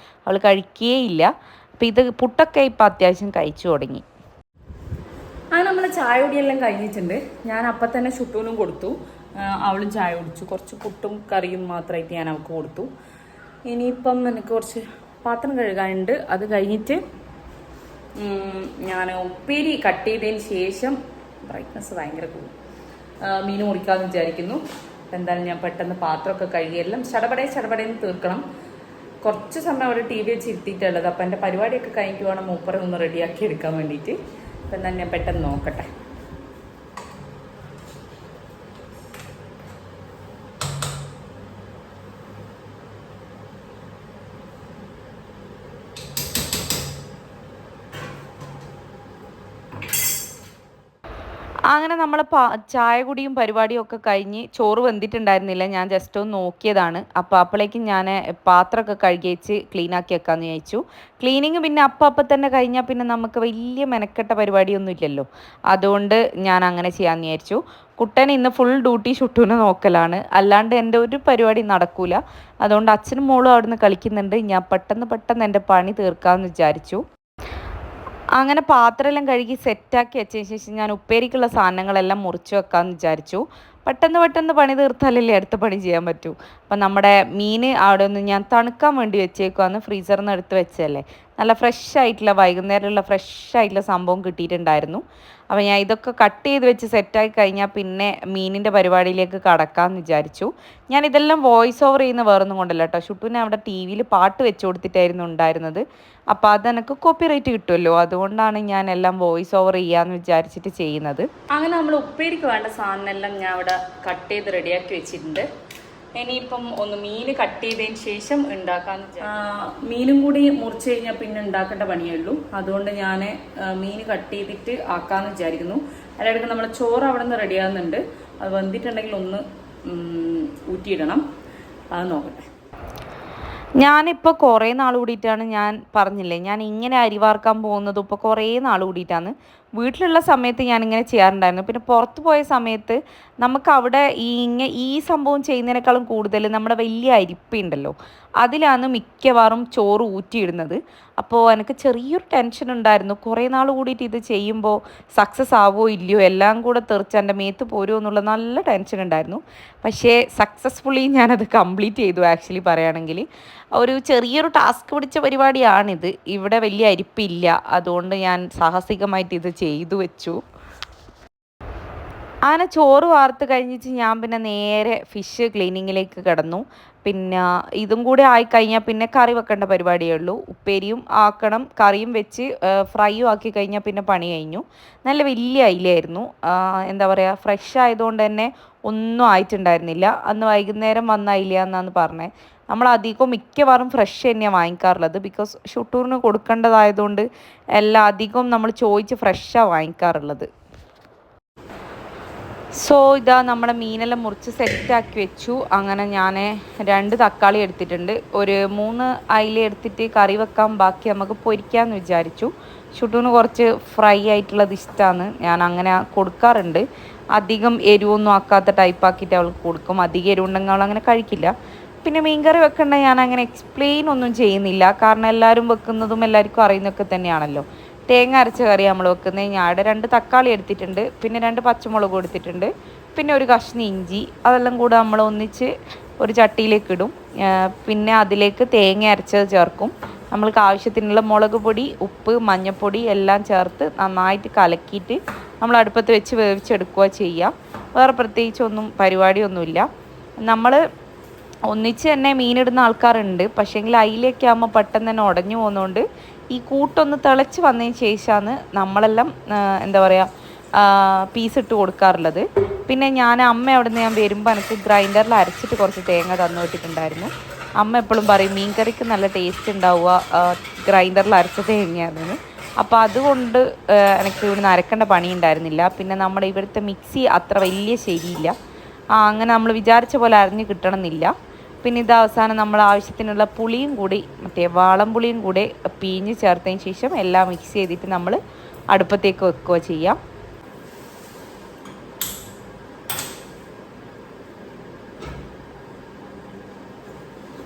S1: അവൾ കഴിക്കുകയേ ഇല്ല. അപ്പോൾ ഇത് പുട്ടൊക്കെ ഇപ്പം അത്യാവശ്യം കഴിച്ചു തുടങ്ങി. അങ്ങനെ നമ്മൾ ചായ കുടിയെല്ലാം കഴിഞ്ഞിട്ടുണ്ട്. ഞാൻ അപ്പം തന്നെ ഷുട്ടൂനും കൊടുത്തു. അവളും ചായ കുടിച്ചു. കുറച്ച് പുട്ടും കറിയും മാത്രമായിട്ട് ഞാൻ അവൾക്ക് കൊടുത്തു. ഇനിയിപ്പം എനിക്ക് കുറച്ച് പാത്രം കഴുകാനുണ്ട്. അത് കഴിഞ്ഞിട്ട് ഞാൻ ഉപ്പേരി കട്ട് ചെയ്തതിന് ശേഷം ബ്രൈറ്റ്നസ് ഭയങ്കര കൂടും മീൻ മുറിക്കാമെന്ന് വിചാരിക്കുന്നു. എന്തായാലും ഞാൻ പെട്ടെന്ന് പാത്രമൊക്കെ കഴുകിയെല്ലാം ചടപടേന്ന് തീർക്കണം. കുറച്ച് സമയം അവിടെ TV വെച്ച് ഇരുത്തിയിട്ടുള്ളത്. അപ്പം എൻ്റെ പരിപാടിയൊക്കെ കഴിഞ്ഞിട്ട് വേണം മൂപ്പറെ ഒന്ന് റെഡിയാക്കി എടുക്കാൻ വേണ്ടിയിട്ട്. അപ്പം എന്നാൽ ഞാൻ പെട്ടെന്ന് നോക്കട്ടെ. അങ്ങനെ നമ്മൾ ചായ കുടിയും പരിപാടിയും ഒക്കെ കഴിഞ്ഞ് ചോറ് വെന്തിട്ടുണ്ടായിരുന്നില്ല. ഞാൻ ജസ്റ്റ് ഒന്ന് നോക്കിയതാണ്. അപ്പോൾ അപ്പോഴേക്കും ഞാൻ പാത്രമൊക്കെ കഴുകി വെച്ച് ക്ലീനാക്കി വെക്കാമെന്ന് വിചാരിച്ചു. ക്ലീനിങ് പിന്നെ അപ്പം തന്നെ കഴിഞ്ഞാൽ പിന്നെ നമുക്ക് വലിയ മെനക്കെട്ട പരിപാടിയൊന്നും ഇല്ലല്ലോ. അതുകൊണ്ട് ഞാൻ അങ്ങനെ ചെയ്യാമെന്ന് വിചാരിച്ചു. കുട്ടൻ ഇന്ന് ഫുൾ ഡ്യൂട്ടി ഷുട്ടൂനെ നോക്കലാണ്. അല്ലാണ്ട് എൻ്റെ ഒരു പരിപാടി നടക്കൂല. അതുകൊണ്ട് അച്ഛനും മോളും അവിടുന്ന് കളിക്കുന്നുണ്ട്. ഞാൻ പെട്ടെന്ന് എൻ്റെ പണി തീർക്കാമെന്ന് വിചാരിച്ചു. അങ്ങനെ പാത്രമെല്ലാം കഴുകി സെറ്റാക്കി വെച്ചതിന് ശേഷം ഞാൻ ഉപ്പേരിക്കുള്ള സാധനങ്ങളെല്ലാം മുറിച്ച് വെക്കാമെന്ന് വിചാരിച്ചു. പെട്ടെന്ന് പണി തീർത്താലല്ലേ അടുത്ത പണി ചെയ്യാൻ പറ്റൂ. അപ്പം നമ്മുടെ മീൻ അവിടെ ഒന്ന് ഞാൻ തണുക്കാൻ വേണ്ടി വെച്ചേക്കുവാന്ന്. ഫ്രീസറിൽ നിന്ന് എടുത്ത് വെച്ചതല്ലേ, നല്ല ഫ്രഷ് ആയിട്ടുള്ള വൈകുന്നേരമുള്ള ഫ്രഷ് ആയിട്ടുള്ള സംഭവം കിട്ടിയിട്ടുണ്ടായിരുന്നു. അപ്പോൾ ഞാൻ ഇതൊക്കെ കട്ട് ചെയ്ത് വെച്ച് സെറ്റായി കഴിഞ്ഞാൽ പിന്നെ മീനിൻ്റെ പരിപാടിയിലേക്ക് കടക്കാമെന്ന് വിചാരിച്ചു. ഞാൻ ഇതെല്ലാം വോയിസ് ഓവർ ചെയ്യുന്ന വേറൊന്നും കൊണ്ടല്ല കേട്ടോ. ഷുട്ടൂനെ അവിടെ TV പാട്ട് വെച്ച് കൊടുത്തിട്ടായിരുന്നു ഉണ്ടായിരുന്നത്. അപ്പോൾ അതെനിക്ക് കോപ്പിറൈറ്റ് കിട്ടുമല്ലോ, അതുകൊണ്ടാണ് ഞാൻ എല്ലാം വോയിസ് ഓവർ ചെയ്യാമെന്ന് വിചാരിച്ചിട്ട് ചെയ്യുന്നത്. അങ്ങനെ നമ്മൾ ഉപ്പേരിക്ക് വേണ്ട സാധനം എല്ലാം ഞാൻ അവിടെ കട്ട് ചെയ്ത് റെഡിയാക്കി വെച്ചിട്ടുണ്ട്. ഇനിയിപ്പം ഒന്ന് മീൻ കട്ട് ചെയ്തതിന് ശേഷം ഉണ്ടാക്കാന്ന്. മീനും കൂടി മുറിച്ച് കഴിഞ്ഞാൽ പിന്നെ ഉണ്ടാക്കേണ്ട പണിയേ ഉള്ളൂ. അതുകൊണ്ട് ഞാൻ മീൻ കട്ട് ചെയ്തിട്ട് ആക്കാമെന്ന് വിചാരിക്കുന്നു. അതിനിടയ്ക്ക് നമ്മൾ ചോറ് അവിടെ നിന്ന് റെഡിയാകുന്നുണ്ട്. അത് വന്നിട്ടുണ്ടെങ്കിൽ ഒന്ന് ഊറ്റിയിടണം. അത് നോക്കട്ടെ. ഞാനിപ്പോൾ കുറേ നാൾ കൂടിയിട്ടാണ്, ഞാൻ പറഞ്ഞില്ലേ ഞാൻ ഇങ്ങനെ അരി വാർക്കാൻ പോകുന്നത് ഇപ്പോൾ കുറേ നാൾ കൂടിയിട്ടാണ്. വീട്ടിലുള്ള സമയത്ത് ഞാനിങ്ങനെ ചെയ്യാറുണ്ടായിരുന്നു. പിന്നെ പുറത്ത് പോയ സമയത്ത് നമുക്ക് അവിടെ ഈ സംഭവം ചെയ്യുന്നതിനേക്കാളും കൂടുതൽ നമ്മുടെ വലിയ അരിപ്പയുണ്ടല്ലോ, അതിലാണ് മിക്കവാറും ചോറ് ഊറ്റിയിടുന്നത്. അപ്പോൾ എനിക്ക് ചെറിയൊരു ടെൻഷൻ ഉണ്ടായിരുന്നു, കുറേ നാൾ കൂടിയിട്ട് ഇത് ചെയ്യുമ്പോൾ സക്സസ് ആവുമോ ഇല്ലയോ, എല്ലാം കൂടെ തെറിച്ച് എൻ്റെ മേത്ത് പോരുമോ എന്നുള്ള നല്ല ടെൻഷൻ ഉണ്ടായിരുന്നു. പക്ഷേ സക്സസ്ഫുള്ളി ഞാനത് കംപ്ലീറ്റ് ചെയ്തു. ആക്ച്വലി പറയുകയാണെങ്കിൽ ഒരു ചെറിയൊരു ടാസ്ക് പിടിച്ച പരിപാടിയാണിത്. ഇവിടെ വലിയ അരിപ്പില്ല, അതുകൊണ്ട് ഞാൻ സാഹസികമായിട്ട് ഇത് ചെയ്തു വെച്ചു. അങ്ങനെ ചോറ് വാർത്ത് കഴിഞ്ഞിട്ട് ഞാൻ പിന്നെ നേരെ ഫിഷ് ക്ലീനിങ്ങിലേക്ക് കിടന്നു. പിന്നെ ഇതും കൂടെ ആയിക്കഴിഞ്ഞാൽ പിന്നെ കറി വെക്കേണ്ട പരിപാടിയേ ഉള്ളൂ. ഉപ്പേരിയും ആക്കണം, കറിയും വെച്ച് ഫ്രൈയും ആക്കി കഴിഞ്ഞാൽ പിന്നെ പണി കഴിഞ്ഞു. നല്ല വലിയ അയിലായിരുന്നു. എന്താ പറയുക, ഫ്രഷ് ആയതുകൊണ്ട് തന്നെ ഒന്നും ആയിട്ടുണ്ടായിരുന്നില്ല. അന്ന് വൈകുന്നേരം വന്ന അയില എന്നാണ് പറഞ്ഞത്. നമ്മളധികം മിക്കവാറും ഫ്രഷ് തന്നെയാണ് വാങ്ങിക്കാറുള്ളത്. ബിക്കോസ് ഷുട്ടൂറിന് കൊടുക്കേണ്ടതായതുകൊണ്ട് എല്ലാം അധികം നമ്മൾ ചോദിച്ച് ഫ്രഷാണ് വാങ്ങിക്കാറുള്ളത്. സോ ഇതാ നമ്മുടെ മീനെല്ലാം മുറിച്ച് സെറ്റാക്കി വെച്ചു. അങ്ങനെ ഞാൻ 2 തക്കാളി എടുത്തിട്ടുണ്ട്. ഒരു 3 അയില എടുത്തിട്ട് കറി വെക്കാൻ, ബാക്കി നമുക്ക് പൊരിക്കാമെന്ന് വിചാരിച്ചു. ഷുട്ടൂന് കുറച്ച് ഫ്രൈ ആയിട്ടുള്ളത് ഇഷ്ടമാണ്. ഞാൻ അങ്ങനെ കൊടുക്കാറുണ്ട്. അധികം എരിവൊന്നും ആക്കാത്ത ടൈപ്പാക്കിയിട്ട് അവൾക്ക് കൊടുക്കും. അധികം എരിവുണ്ടെങ്കിൽ അവൾ അങ്ങനെ കഴിക്കില്ല. പിന്നെ മീൻകറി വെക്കേണ്ട ഞാൻ അങ്ങനെ എക്സ്പ്ലെയിൻ ഒന്നും ചെയ്യുന്നില്ല, കാരണം എല്ലാവരും വെക്കുന്നതും എല്ലാവർക്കും അറിയുന്നതൊക്കെ തന്നെയാണല്ലോ. തേങ്ങ അരച്ച കറി നമ്മൾ വെക്കുന്നത്. ഞാൻ 2 തക്കാളി എടുത്തിട്ടുണ്ട്, പിന്നെ 2 പച്ചമുളകും എടുത്തിട്ടുണ്ട്, പിന്നെ ഒരു കഷ്ണം ഇഞ്ചി. അതെല്ലാം കൂടെ നമ്മൾ ഒന്നിച്ച് ഒരു ചട്ടിയിലേക്ക് ഇടും. പിന്നെ അതിലേക്ക് തേങ്ങ അരച്ചത് ചേർക്കും. നമ്മൾക്ക് ആവശ്യത്തിനുള്ള മുളക് പൊടി, ഉപ്പ്, മഞ്ഞൾപ്പൊടി എല്ലാം ചേർത്ത് നന്നായിട്ട് കലക്കിയിട്ട് നമ്മൾ അടുപ്പത്ത് വെച്ച് വേവിച്ചെടുക്കുക ചെയ്യുക. വേറെ പ്രത്യേകിച്ചൊന്നും പരിപാടിയൊന്നുമില്ല. നമ്മൾ ഒന്നിച്ച് തന്നെ മീനിടുന്ന ആൾക്കാരുണ്ട്. പക്ഷേങ്കിൽ അയിലൊക്കെ ആകുമ്പോൾ പെട്ടെന്ന് തന്നെ ഉടഞ്ഞു പോകുന്നതുകൊണ്ട് ഈ കൂട്ടൊന്ന് തിളച്ച് വന്നതിന് ശേഷമാണ് നമ്മളെല്ലാം എന്താ പറയുക പീസിട്ട് കൊടുക്കാറുള്ളത്. പിന്നെ അമ്മ അവിടെ നിന്ന് ഞാൻ വരുമ്പോൾ എനിക്ക് ഗ്രൈൻഡറിൽ അരച്ചിട്ട് കുറച്ച് തേങ്ങ തന്നു വിട്ടിട്ടുണ്ടായിരുന്നു. അമ്മ എപ്പോഴും പറയും മീൻ കറിക്ക് നല്ല ടേസ്റ്റ് ഉണ്ടാവുക ഗ്രൈൻഡറിൽ അരച്ച തേങ്ങയാണെന്ന്. അപ്പോൾ അതുകൊണ്ട് എനിക്ക് ഇവിടുന്ന് അരക്കേണ്ട പണി ഉണ്ടായിരുന്നില്ല. പിന്നെ നമ്മുടെ ഇവിടുത്തെ മിക്സി അത്ര വലിയ ശരിയില്ല. അങ്ങനെ നമ്മൾ വിചാരിച്ച പോലെ അരഞ്ഞ് കിട്ടണമെന്നില്ല. പിന്നെ ഇത് അവസാനം നമ്മൾ ആവശ്യത്തിനുള്ള പുളിയും കൂടി, മറ്റേ വാളം പുളിയും കൂടെ പിഴിഞ്ഞ് ചേർത്തതിന് ശേഷം എല്ലാം മിക്സ് ചെയ്തിട്ട് നമ്മൾ അടുപ്പത്തേക്ക് വെക്കുക ചെയ്യാം.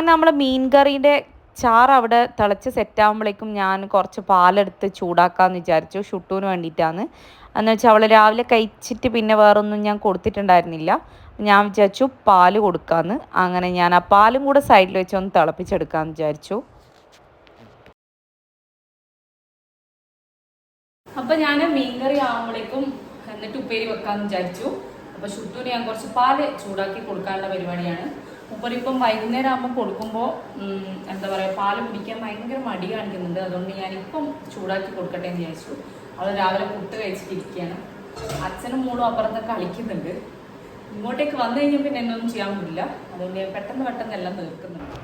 S1: അങ്ങനെ നമ്മൾ മീൻ കറീൻ്റെ ചാറ് അവിടെ തിളച്ച് സെറ്റാകുമ്പോഴേക്കും ഞാൻ കുറച്ച് പാലെടുത്ത് ചൂടാക്കാമെന്ന് വിചാരിച്ചു. ഷുട്ടൂന് വേണ്ടിയിട്ടാണ്. എന്ന് വെച്ചാൽ അവൾ രാവിലെ കഴിച്ചിട്ട് പിന്നെ വേറൊന്നും ഞാൻ കൊടുത്തിട്ടുണ്ടായിരുന്നില്ല. ഞാൻ വിചാരിച്ചു പാല് കൊടുക്കാമെന്ന്. അങ്ങനെ ഞാൻ ആ പാലും കൂടെ സൈഡിൽ വെച്ച് ഒന്ന് തിളപ്പിച്ചെടുക്കാമെന്ന് വിചാരിച്ചു. അപ്പോൾ ഞാൻ മീൻകറി ആകുമ്പോഴേക്കും എന്നിട്ട് ഉപ്പേരി വെക്കാമെന്ന് വിചാരിച്ചു. അപ്പോൾ ഷുട്ടൂന് ഞാൻ കുറച്ച് പാല് ചൂടാക്കി കൊടുക്കാനുള്ള പരിപാടിയാണ്. മുപ്പരിപ്പം വൈകുന്നേരം ആകുമ്പോൾ കൊടുക്കുമ്പോൾ എന്താ പറയുക, പാല് കുടിക്കാൻ ഭയങ്കര മടി കാണിക്കുന്നുണ്ട്. അതുകൊണ്ട് ഞാനിപ്പം ചൂടാക്കി കൊടുക്കട്ടെ എന്ന് വിചാരിച്ചു. അവൾ രാവിലെ പുട്ട് കഴിച്ചിട്ടിരിക്കുകയാണ്. അച്ഛനും മോളും അപ്പുറത്ത് കളിക്കുന്നുണ്ട്. ഇങ്ങോട്ടേക്ക് വന്നു കഴിഞ്ഞാൽ പിന്നെ എന്നൊന്നും ചെയ്യാൻ പറ്റില്ല. അതുകൊണ്ട് ഞാൻ പെട്ടെന്ന് എല്ലാം തീർക്കുന്നുണ്ട്.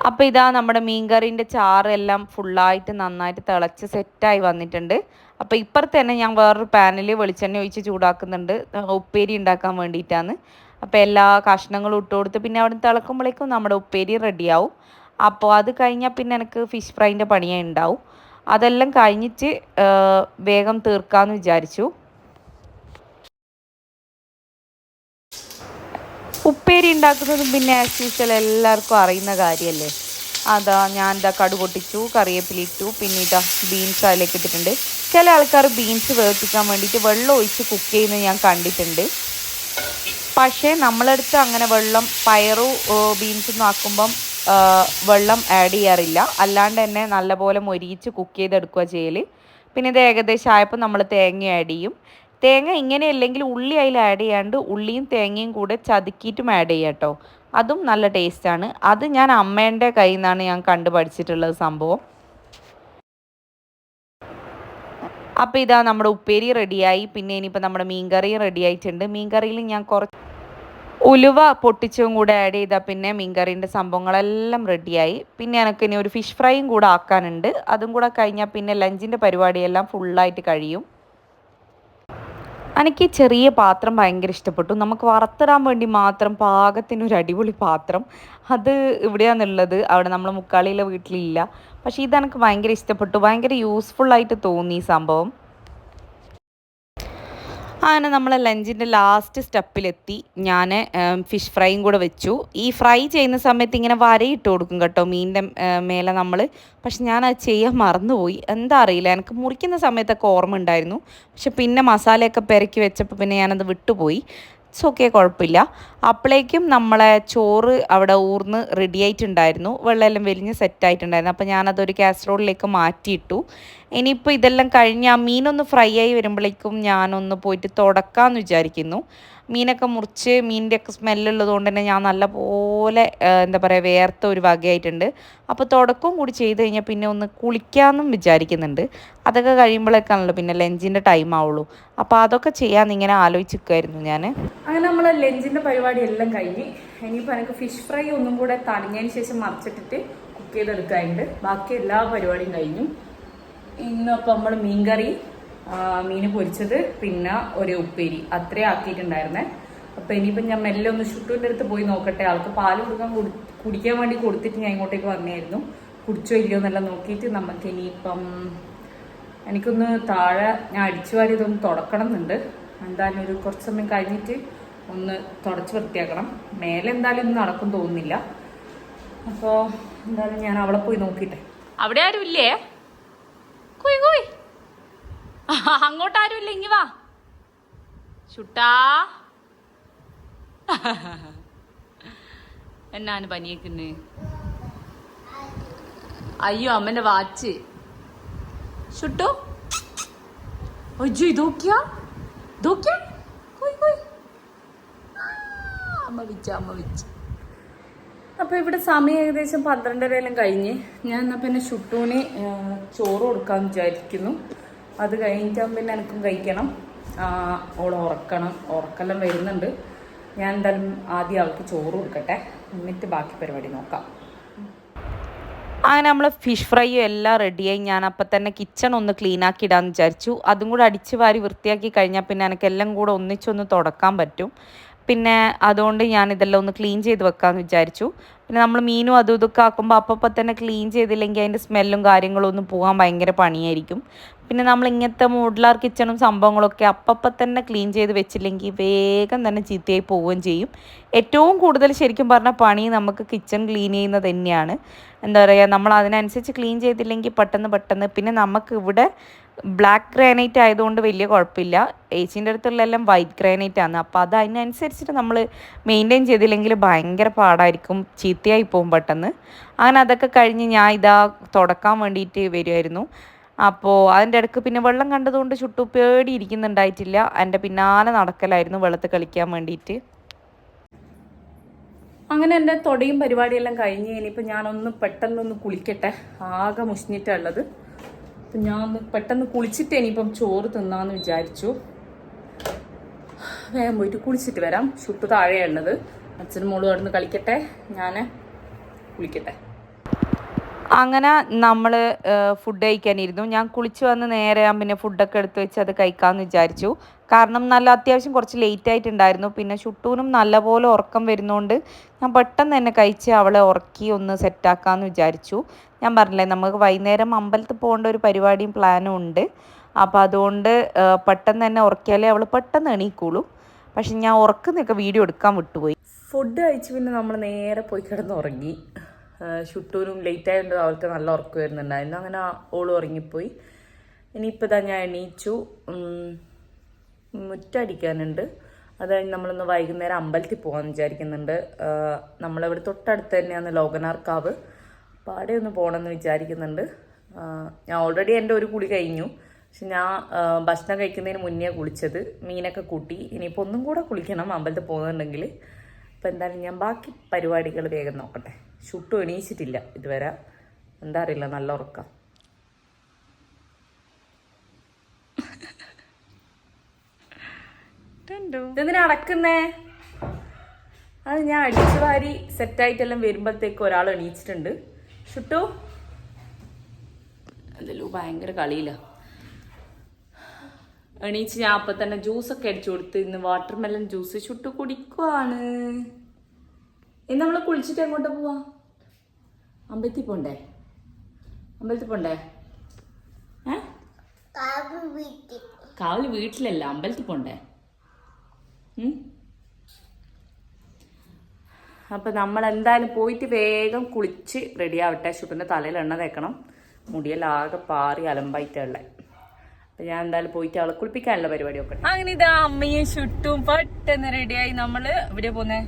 S1: അപ്പോൾ ഇതാ നമ്മുടെ മീൻകറീൻ്റെ ചാറ് എല്ലാം ഫുള്ളായിട്ട് നന്നായിട്ട് തിളച്ച് സെറ്റായി വന്നിട്ടുണ്ട്. അപ്പോൾ ഇപ്പുറത്ത് തന്നെ ഞാൻ വേറൊരു പാനിൽ വെളിച്ചെണ്ണ ഒഴിച്ച് ചൂടാക്കുന്നുണ്ട്. ഉപ്പേരി ഉണ്ടാക്കാൻ വേണ്ടിയിട്ടാണ്. അപ്പോൾ എല്ലാ കഷ്ണങ്ങളും ഇട്ട് കൊടുത്ത് പിന്നെ അവിടെ തിളക്കുമ്പോഴേക്കും നമ്മുടെ ഉപ്പേരി റെഡിയാവും. അപ്പോൾ അത് കഴിഞ്ഞാൽ പിന്നെ എനിക്ക് ഫിഷ് ഫ്രൈൻ്റെ പണിയേ ഉണ്ടാവും. അതെല്ലാം കഴിഞ്ഞിട്ട് വേഗം തീർക്കാമെന്ന് വിചാരിച്ചു. ഉപ്പേരി ഉണ്ടാക്കുന്നതും പിന്നെ ആസ് യൂഷ്വൽ എല്ലാവർക്കും അറിയുന്ന കാര്യമല്ലേ. അതാ ഞാൻ കടു പൊട്ടിച്ചു, കറിവേപ്പില ഇട്ടു, പിന്നെ ഇതാ ബീൻസ് അതിലേക്ക് ഇട്ടിട്ടുണ്ട്. ചില ആൾക്കാർ ബീൻസ് വേർപ്പിക്കാൻ വേണ്ടിയിട്ട് വെള്ളം ഒഴിച്ച് കുക്ക് ചെയ്യുന്നത് ഞാൻ കണ്ടിട്ടുണ്ട്. പക്ഷേ നമ്മളെടുത്ത് അങ്ങനെ വെള്ളം പയറും ബീൻസൊന്നും ആക്കുമ്പം വെള്ളം ആഡ് ചെയ്യാറില്ല. അല്ലാണ്ട് തന്നെ നല്ലപോലെ മൊരിയിച്ച് കുക്ക് ചെയ്തെടുക്കുക ചെയ്യൽ. പിന്നെ ഇത് ഏകദേശം ആയപ്പോൾ നമ്മൾ തേങ്ങ ആഡ് ചെയ്യും. തേങ്ങ ഇങ്ങനെയല്ലെങ്കിൽ ഉള്ളി അതിൽ ആഡ് ചെയ്യാണ്ട് ഉള്ളിയും തേങ്ങയും കൂടെ ചതുക്കിയിട്ടും ആഡ് ചെയ്യാം കേട്ടോ. അതും നല്ല ടേസ്റ്റാണ്. അത് ഞാൻ അമ്മേൻ്റെ കയ്യിൽ നിന്നാണ് ഞാൻ കണ്ടു പഠിച്ചിട്ടുള്ളത് സംഭവം. അപ്പോൾ ഇതാ നമ്മുടെ ഉപ്പേരി റെഡിയായി. പിന്നെ ഇനിയിപ്പോൾ നമ്മുടെ മീൻകറിയും റെഡി ആയിട്ടുണ്ട്. മീൻകറിയിൽ ഞാൻ കുറച്ച് ഉലുവ പൊട്ടിച്ചും കൂടെ ആഡ് ചെയ്താൽ പിന്നെ മീൻകറീൻ്റെ സംഭവങ്ങളെല്ലാം റെഡിയായി. പിന്നെ എനിക്ക് ഇനി ഒരു ഫിഷ് ഫ്രൈയും കൂടെ ആക്കാനുണ്ട്. അതും കൂടെ കഴിഞ്ഞാൽ പിന്നെ ലഞ്ചിൻ്റെ പരിപാടിയെല്ലാം ഫുള്ളായിട്ട് കഴിയും. എനിക്ക് ഈ ചെറിയ പാത്രം ഭയങ്കര ഇഷ്ടപ്പെട്ടു. നമുക്ക് വറുത്തിടാൻ വേണ്ടി മാത്രം പാകത്തിനൊരു അടിപൊളി പാത്രം. അത് ഇവിടെയാണുള്ളത്. അവിടെ നമ്മൾ മുക്കാളിയിലെ വീട്ടിലില്ല. പക്ഷേ ഇതെനിക്ക് ഭയങ്കര ഇഷ്ടപ്പെട്ടു. ഭയങ്കര യൂസ്ഫുള്ളായിട്ട് തോന്നി ഈ സംഭവം. അങ്ങനെ നമ്മൾ ലഞ്ചിൻ്റെ ലാസ്റ്റ് സ്റ്റെപ്പിലെത്തി. ഞാൻ ഫിഷ് ഫ്രൈയും കൂടെ വെച്ചു. ഈ ഫ്രൈ ചെയ്യുന്ന സമയത്ത് ഇങ്ങനെ വരയിട്ട് കൊടുക്കും കേട്ടോ മീനിൻ്റെ മേലെ നമ്മൾ. പക്ഷെ ഞാനത് ചെയ്യാൻ മറന്നുപോയി. എന്താ അറിയില്ല, എനിക്ക് മുറിക്കുന്ന സമയത്തൊക്കെ ഓർമ്മ ഉണ്ടായിരുന്നു. പക്ഷെ പിന്നെ മസാലയൊക്കെ പെരക്കി വെച്ചപ്പോൾ പിന്നെ ഞാനത് വിട്ടുപോയി. ഇറ്റ്സ് ഓക്കെ, കുഴപ്പമില്ല. അപ്പോഴേക്കും നമ്മളെ ചോറ് അവിടെ ഊർന്ന് റെഡി ആയിട്ടുണ്ടായിരുന്നു. വെള്ളമെല്ലാം വെലിഞ്ഞ് സെറ്റായിട്ടുണ്ടായിരുന്നു. അപ്പോൾ ഞാനതൊരു കാസറോളിലേക്ക് മാറ്റിയിട്ടു. ഇനിയിപ്പോൾ ഇതെല്ലാം കഴിഞ്ഞ് ആ മീനൊന്ന് ഫ്രൈ ആയി വരുമ്പോഴേക്കും ഞാനൊന്ന് പോയിട്ട് തുടക്കാമെന്ന് വിചാരിക്കുന്നു. മീനൊക്കെ മുറിച്ച് മീനിൻ്റെയൊക്കെ സ്മെല്ലുള്ളത് കൊണ്ട് തന്നെ ഞാൻ നല്ലപോലെ എന്താ പറയുക വേർത്ത ഒരു വകയായിട്ടുണ്ട്. അപ്പോൾ തുടക്കവും കൂടി ചെയ്ത് കഴിഞ്ഞാൽ പിന്നെ ഒന്ന് കുളിക്കാമെന്നും വിചാരിക്കുന്നുണ്ട്. അതൊക്കെ കഴിയുമ്പോഴേക്കാണല്ലോ പിന്നെ ലഞ്ചിൻ്റെ ടൈം ആവുള്ളൂ. അപ്പോൾ അതൊക്കെ ചെയ്യാമെന്ന് ഇങ്ങനെ ആലോചിച്ചിരിക്കുമായിരുന്നു ഞാൻ. അങ്ങനെ നമ്മൾ ലഞ്ചിൻ്റെ പരിപാടി എല്ലാം കഴിഞ്ഞ് ഇനിയിപ്പോൾ എനിക്ക് ഫിഷ് ഫ്രൈ ഒന്നും കൂടെ തണിഞ്ഞതിന് ശേഷം മറിച്ചിട്ടിട്ട് കുക്ക് ചെയ്തെടുക്കാറുണ്ട്. ബാക്കി എല്ലാ പരിപാടിയും കഴിഞ്ഞു. ഇന്നപ്പോൾ നമ്മൾ മീൻകറി, മീൻ പൊരിച്ചത്, പിന്നെ ഒരു ഉപ്പേരി അത്രേ ആക്കിയിട്ടുണ്ടായിരുന്നേ. അപ്പോൾ ഇനിയിപ്പം ഞാൻ മെല്ലെ ഒന്ന് ഷുട്ടൂൻ്റെ അടുത്ത് പോയി നോക്കട്ടെ. ആൾക്ക് പാല് കുടിക്കാൻ വേണ്ടി കൊടുത്തിട്ട് ഞാൻ ഇങ്ങോട്ടേക്ക് വന്നായിരുന്നു. കുടിച്ചോ ഇല്ലയോ എന്നെല്ലാം നോക്കിയിട്ട് നമുക്ക് ഇനിയിപ്പം എനിക്കൊന്ന് താഴെ ഞാൻ അടിച്ചു വാരി ഇതൊന്ന് തുടക്കണം എന്നുണ്ട്. എന്തായാലും ഒരു കുറച്ച് സമയം കഴിഞ്ഞിട്ട് ഒന്ന് തുടച്ച് വൃത്തിയാക്കണം. മേലെ എന്തായാലും ഇന്ന് നടക്കും തോന്നുന്നില്ല. അപ്പോൾ എന്തായാലും ഞാൻ അവളെ പോയി നോക്കിട്ടെ. അവിടെ ആരും ഇല്ലേ? കുയ് കുയ്, അങ്ങോട്ടാരും ഇല്ല, ഇങ്ങി വാ ചുട്ടാ. എന്നാണ് പനിയേക്കുന്ന്? അയ്യോ അമ്മന്റെ വാച്ച് ചുട്ടോ. അയ്യോ ഇതോക്കിയാ അമ്മ വിച്ച. അപ്പോൾ ഇവിടെ സമയം ഏകദേശം 12:30 കഴിഞ്ഞ്. ഞാൻ എന്നാൽ പിന്നെ ഷുട്ടൂന് ചോറ് കൊടുക്കാമെന്ന് വിചാരിക്കുന്നു. അത് കഴിഞ്ഞിട്ടാകുമ്പോൾ പിന്നെ എനിക്കും കഴിക്കണം. ഓളെ ഉറക്കെല്ലാം വരുന്നുണ്ട്. ഞാൻ എന്തായാലും ആദ്യം അവൾക്ക് ചോറ് കൊടുക്കട്ടെ, എന്നിട്ട് ബാക്കി പരിപാടി നോക്കാം. അങ്ങനെ നമ്മൾ ഫിഷ് ഫ്രൈയും എല്ലാം റെഡിയായി. ഞാൻ അപ്പം തന്നെ കിച്ചൺ ഒന്ന് ക്ലീൻ ആക്കി ഇടാമെന്ന് വിചാരിച്ചു. അതും കൂടെ അടിച്ച് വാരി വൃത്തിയാക്കി കഴിഞ്ഞാൽ പിന്നെ എനിക്കെല്ലാം കൂടെ ഒന്നിച്ചൊന്ന് തുടക്കാൻ പറ്റും.
S2: പിന്നെ അതുകൊണ്ട് ഞാനിതെല്ലാം ഒന്ന് ക്ലീൻ ചെയ്ത് വെക്കാമെന്ന് വിചാരിച്ചു. പിന്നെ നമ്മൾ മീനും അതും ഇതൊക്കെ ആക്കുമ്പോൾ അപ്പം തന്നെ ക്ലീൻ ചെയ്തില്ലെങ്കിൽ അതിൻ്റെ സ്മെല്ലും കാര്യങ്ങളും ഒന്നും പോകാൻ ഭയങ്കര പണിയായിരിക്കും. പിന്നെ നമ്മൾ ഇങ്ങനത്തെ മോഡുലാർ കിച്ചണും സംഭവങ്ങളൊക്കെ അപ്പം തന്നെ ക്ലീൻ ചെയ്ത് വെച്ചില്ലെങ്കിൽ വേഗം തന്നെ ചീത്തയായി പോവുകയും ചെയ്യും. ഏറ്റവും കൂടുതൽ ശരിക്കും പറഞ്ഞാൽ പണി നമുക്ക് കിച്ചൺ ക്ലീൻ ചെയ്യുന്നത് തന്നെയാണ്. എന്താ പറയുക, നമ്മൾ അതിനനുസരിച്ച് ക്ലീൻ ചെയ്തില്ലെങ്കിൽ പെട്ടെന്ന് പിന്നെ നമുക്ക് ഇവിടെ ബ്ലാക്ക് ഗ്രാനൈറ്റ് ആയതുകൊണ്ട് വലിയ കുഴപ്പമില്ല. ഏച്ചീൻ്റെ അടുത്തുള്ള എല്ലാം വൈറ്റ് ഗ്രാനൈറ്റ് ആണ്. അപ്പോൾ അത് അതിനനുസരിച്ചിട്ട് നമ്മൾ മെയിൻറ്റെയിൻ ചെയ്തില്ലെങ്കിൽ ഭയങ്കര പാടായിരിക്കും, ചീത്തയായി പോകും പെട്ടെന്ന്. അങ്ങനെ അതൊക്കെ കഴിഞ്ഞ് ഞാൻ ഇതാ തുടക്കാൻ വേണ്ടിയിട്ട് വരുമായിരുന്നു. അപ്പോൾ അതിൻ്റെ ഇടയ്ക്ക് പിന്നെ വെള്ളം കണ്ടതുകൊണ്ട് ചുട്ടു പേടിയിരിക്കുന്നുണ്ടായിട്ടില്ല. എൻ്റെ പിന്നാലെ നടക്കലായിരുന്നു വെള്ളത്തിൽ കളിക്കാൻ വേണ്ടിയിട്ട്.
S1: അങ്ങനെ എൻ്റെ തൊടയും പരിപാടിയെല്ലാം കഴിഞ്ഞ് ഇനിയിപ്പോൾ ഞാനൊന്ന് പെട്ടെന്നൊന്ന് കുളിക്കട്ടെ. ആകെ മുഷിഞ്ഞിട്ടുള്ളത്. അപ്പം ഞാൻ ഒന്ന് പെട്ടെന്ന് കുളിച്ചിട്ട് ഇനിയിപ്പം ചോറ് തിന്നാന്ന് വിചാരിച്ചു. വേഗം പോയിട്ട് കുളിച്ചിട്ട് വരാം. ചുട്ടു താഴെയുള്ളത്. അച്ഛനും മോളും അവിടെ നിന്ന് കളിക്കട്ടെ, ഞാൻ കുളിക്കട്ടെ.
S2: അങ്ങനെ നമ്മൾ ഫുഡ് കഴിക്കാനിരുന്നു. ഞാൻ കുളിച്ച് വന്ന് നേരെ പിന്നെ ഫുഡൊക്കെ എടുത്ത് വെച്ച് അത് കഴിക്കാമെന്ന് വിചാരിച്ചു. കാരണം നല്ല അത്യാവശ്യം കുറച്ച് ലേറ്റ് ആയിട്ടുണ്ടായിരുന്നു. പിന്നെ ചുട്ടൂനും നല്ലപോലെ ഉറക്കം വരുന്നതുകൊണ്ട് ഞാൻ പെട്ടെന്ന് തന്നെ കഴിച്ച് അവളെ ഉറക്കി ഒന്ന് സെറ്റാക്കാമെന്ന് വിചാരിച്ചു. ഞാൻ പറഞ്ഞില്ലേ, നമുക്ക് വൈകുന്നേരം അമ്പലത്തിൽ പോകേണ്ട ഒരു പരിപാടിയും പ്ലാനും ഉണ്ട്. അപ്പോൾ അതുകൊണ്ട് പെട്ടെന്ന് തന്നെ ഉറക്കിയാലേ അവൾ പെട്ടെന്ന് എണീക്കുള്ളൂ. പക്ഷെ ഞാൻ ഉറക്കുന്നൊക്കെ വീഡിയോ എടുക്കാൻ വിട്ടുപോയി.
S1: ഫുഡ് കഴിച്ച് പിന്നെ നമ്മൾ നേരെ പോയി കിടന്ന് ഉറങ്ങി. ചുട്ടൂരും ലേറ്റ് ആയതുകൊണ്ട് അവൾക്ക് നല്ല ഉറക്കം വരുന്നുണ്ടായിരുന്നു. അങ്ങനെ ഓളും ഉറങ്ങിപ്പോയി. ഇനിയിപ്പോൾ ഇതാ ഞാൻ എണീച്ചു. മുറ്റടിക്കാനുണ്ട്. അത് കഴിഞ്ഞ് നമ്മളൊന്ന് വൈകുന്നേരം അമ്പലത്തിൽ പോകാമെന്ന് വിചാരിക്കുന്നുണ്ട്. നമ്മളിവിടെ തൊട്ടടുത്ത് തന്നെയാണ് ലോകനാർക്കാവ്. അപ്പോൾ അവിടെ ഒന്ന് പോകണമെന്ന് വിചാരിക്കുന്നുണ്ട്. ഞാൻ ഓൾറെഡി എൻ്റെ ഒരു കുളി കഴിഞ്ഞു. പക്ഷെ ഞാൻ ഭക്ഷണം കഴിക്കുന്നതിന് മുന്നേ കുളിച്ചത്. മീനൊക്കെ കൂട്ടി. ഇനിയിപ്പോൾ ഒന്നും കൂടെ കുളിക്കണം അമ്പലത്തിൽ പോകുന്നുണ്ടെങ്കിൽ. അപ്പോൾ എന്തായാലും ഞാൻ ബാക്കി പരിപാടികൾ വേഗം നോക്കട്ടെ. ചുട്ടു എണീച്ചിട്ടില്ല ഇതുവരെ. എന്താ അറിയില്ല, നല്ല ഉറക്കം. ഇതെന്തിനാ അടക്കുന്നേ? അത് ഞാൻ അടിച്ചു വാരി സെറ്റായിട്ടെല്ലാം വരുമ്പോഴത്തേക്ക് ഒരാൾ എണീച്ചിട്ടുണ്ട്. ചുട്ടു അതല്ലോ ഭയങ്കര കളിയില്ല. എണീച്ച് ഞാൻ അപ്പം തന്നെ ജ്യൂസൊക്കെ അടിച്ചു കൊടുത്ത്. ഇന്ന് വാട്ടർമെലൺ ജ്യൂസ് ചുട്ടു കുടിക്കുവാണ്. ഇന്ന് നമ്മൾ കുളിച്ചിട്ട് എങ്ങോട്ട് പോവാ? അമ്പലത്തിൽ പോണ്ടേ? അമ്പലത്തിൽ പോണ്ടേ? കാവല് വീട്ടിലല്ല, അമ്പലത്തിൽ പോണ്ടേ? അപ്പം നമ്മൾ എന്തായാലും പോയിട്ട് വേഗം കുളിച്ച് റെഡി ആവട്ടെ. ചുട്ടിൻ്റെ തലയിൽ എണ്ണ തേക്കണം. മുടിയെല്ലാം ആകെ പാറി അലമ്പായിട്ടുള്ള. അപ്പം ഞാൻ എന്തായാലും പോയിട്ട് അവളെ കുളിപ്പിക്കാനുള്ള പരിപാടി ഒക്കെ. അങ്ങനെ ഇതാ അമ്മയും ചുട്ടും പെട്ടെന്ന് റെഡിയായി. നമ്മള് ഇവിടെ പോന്നേ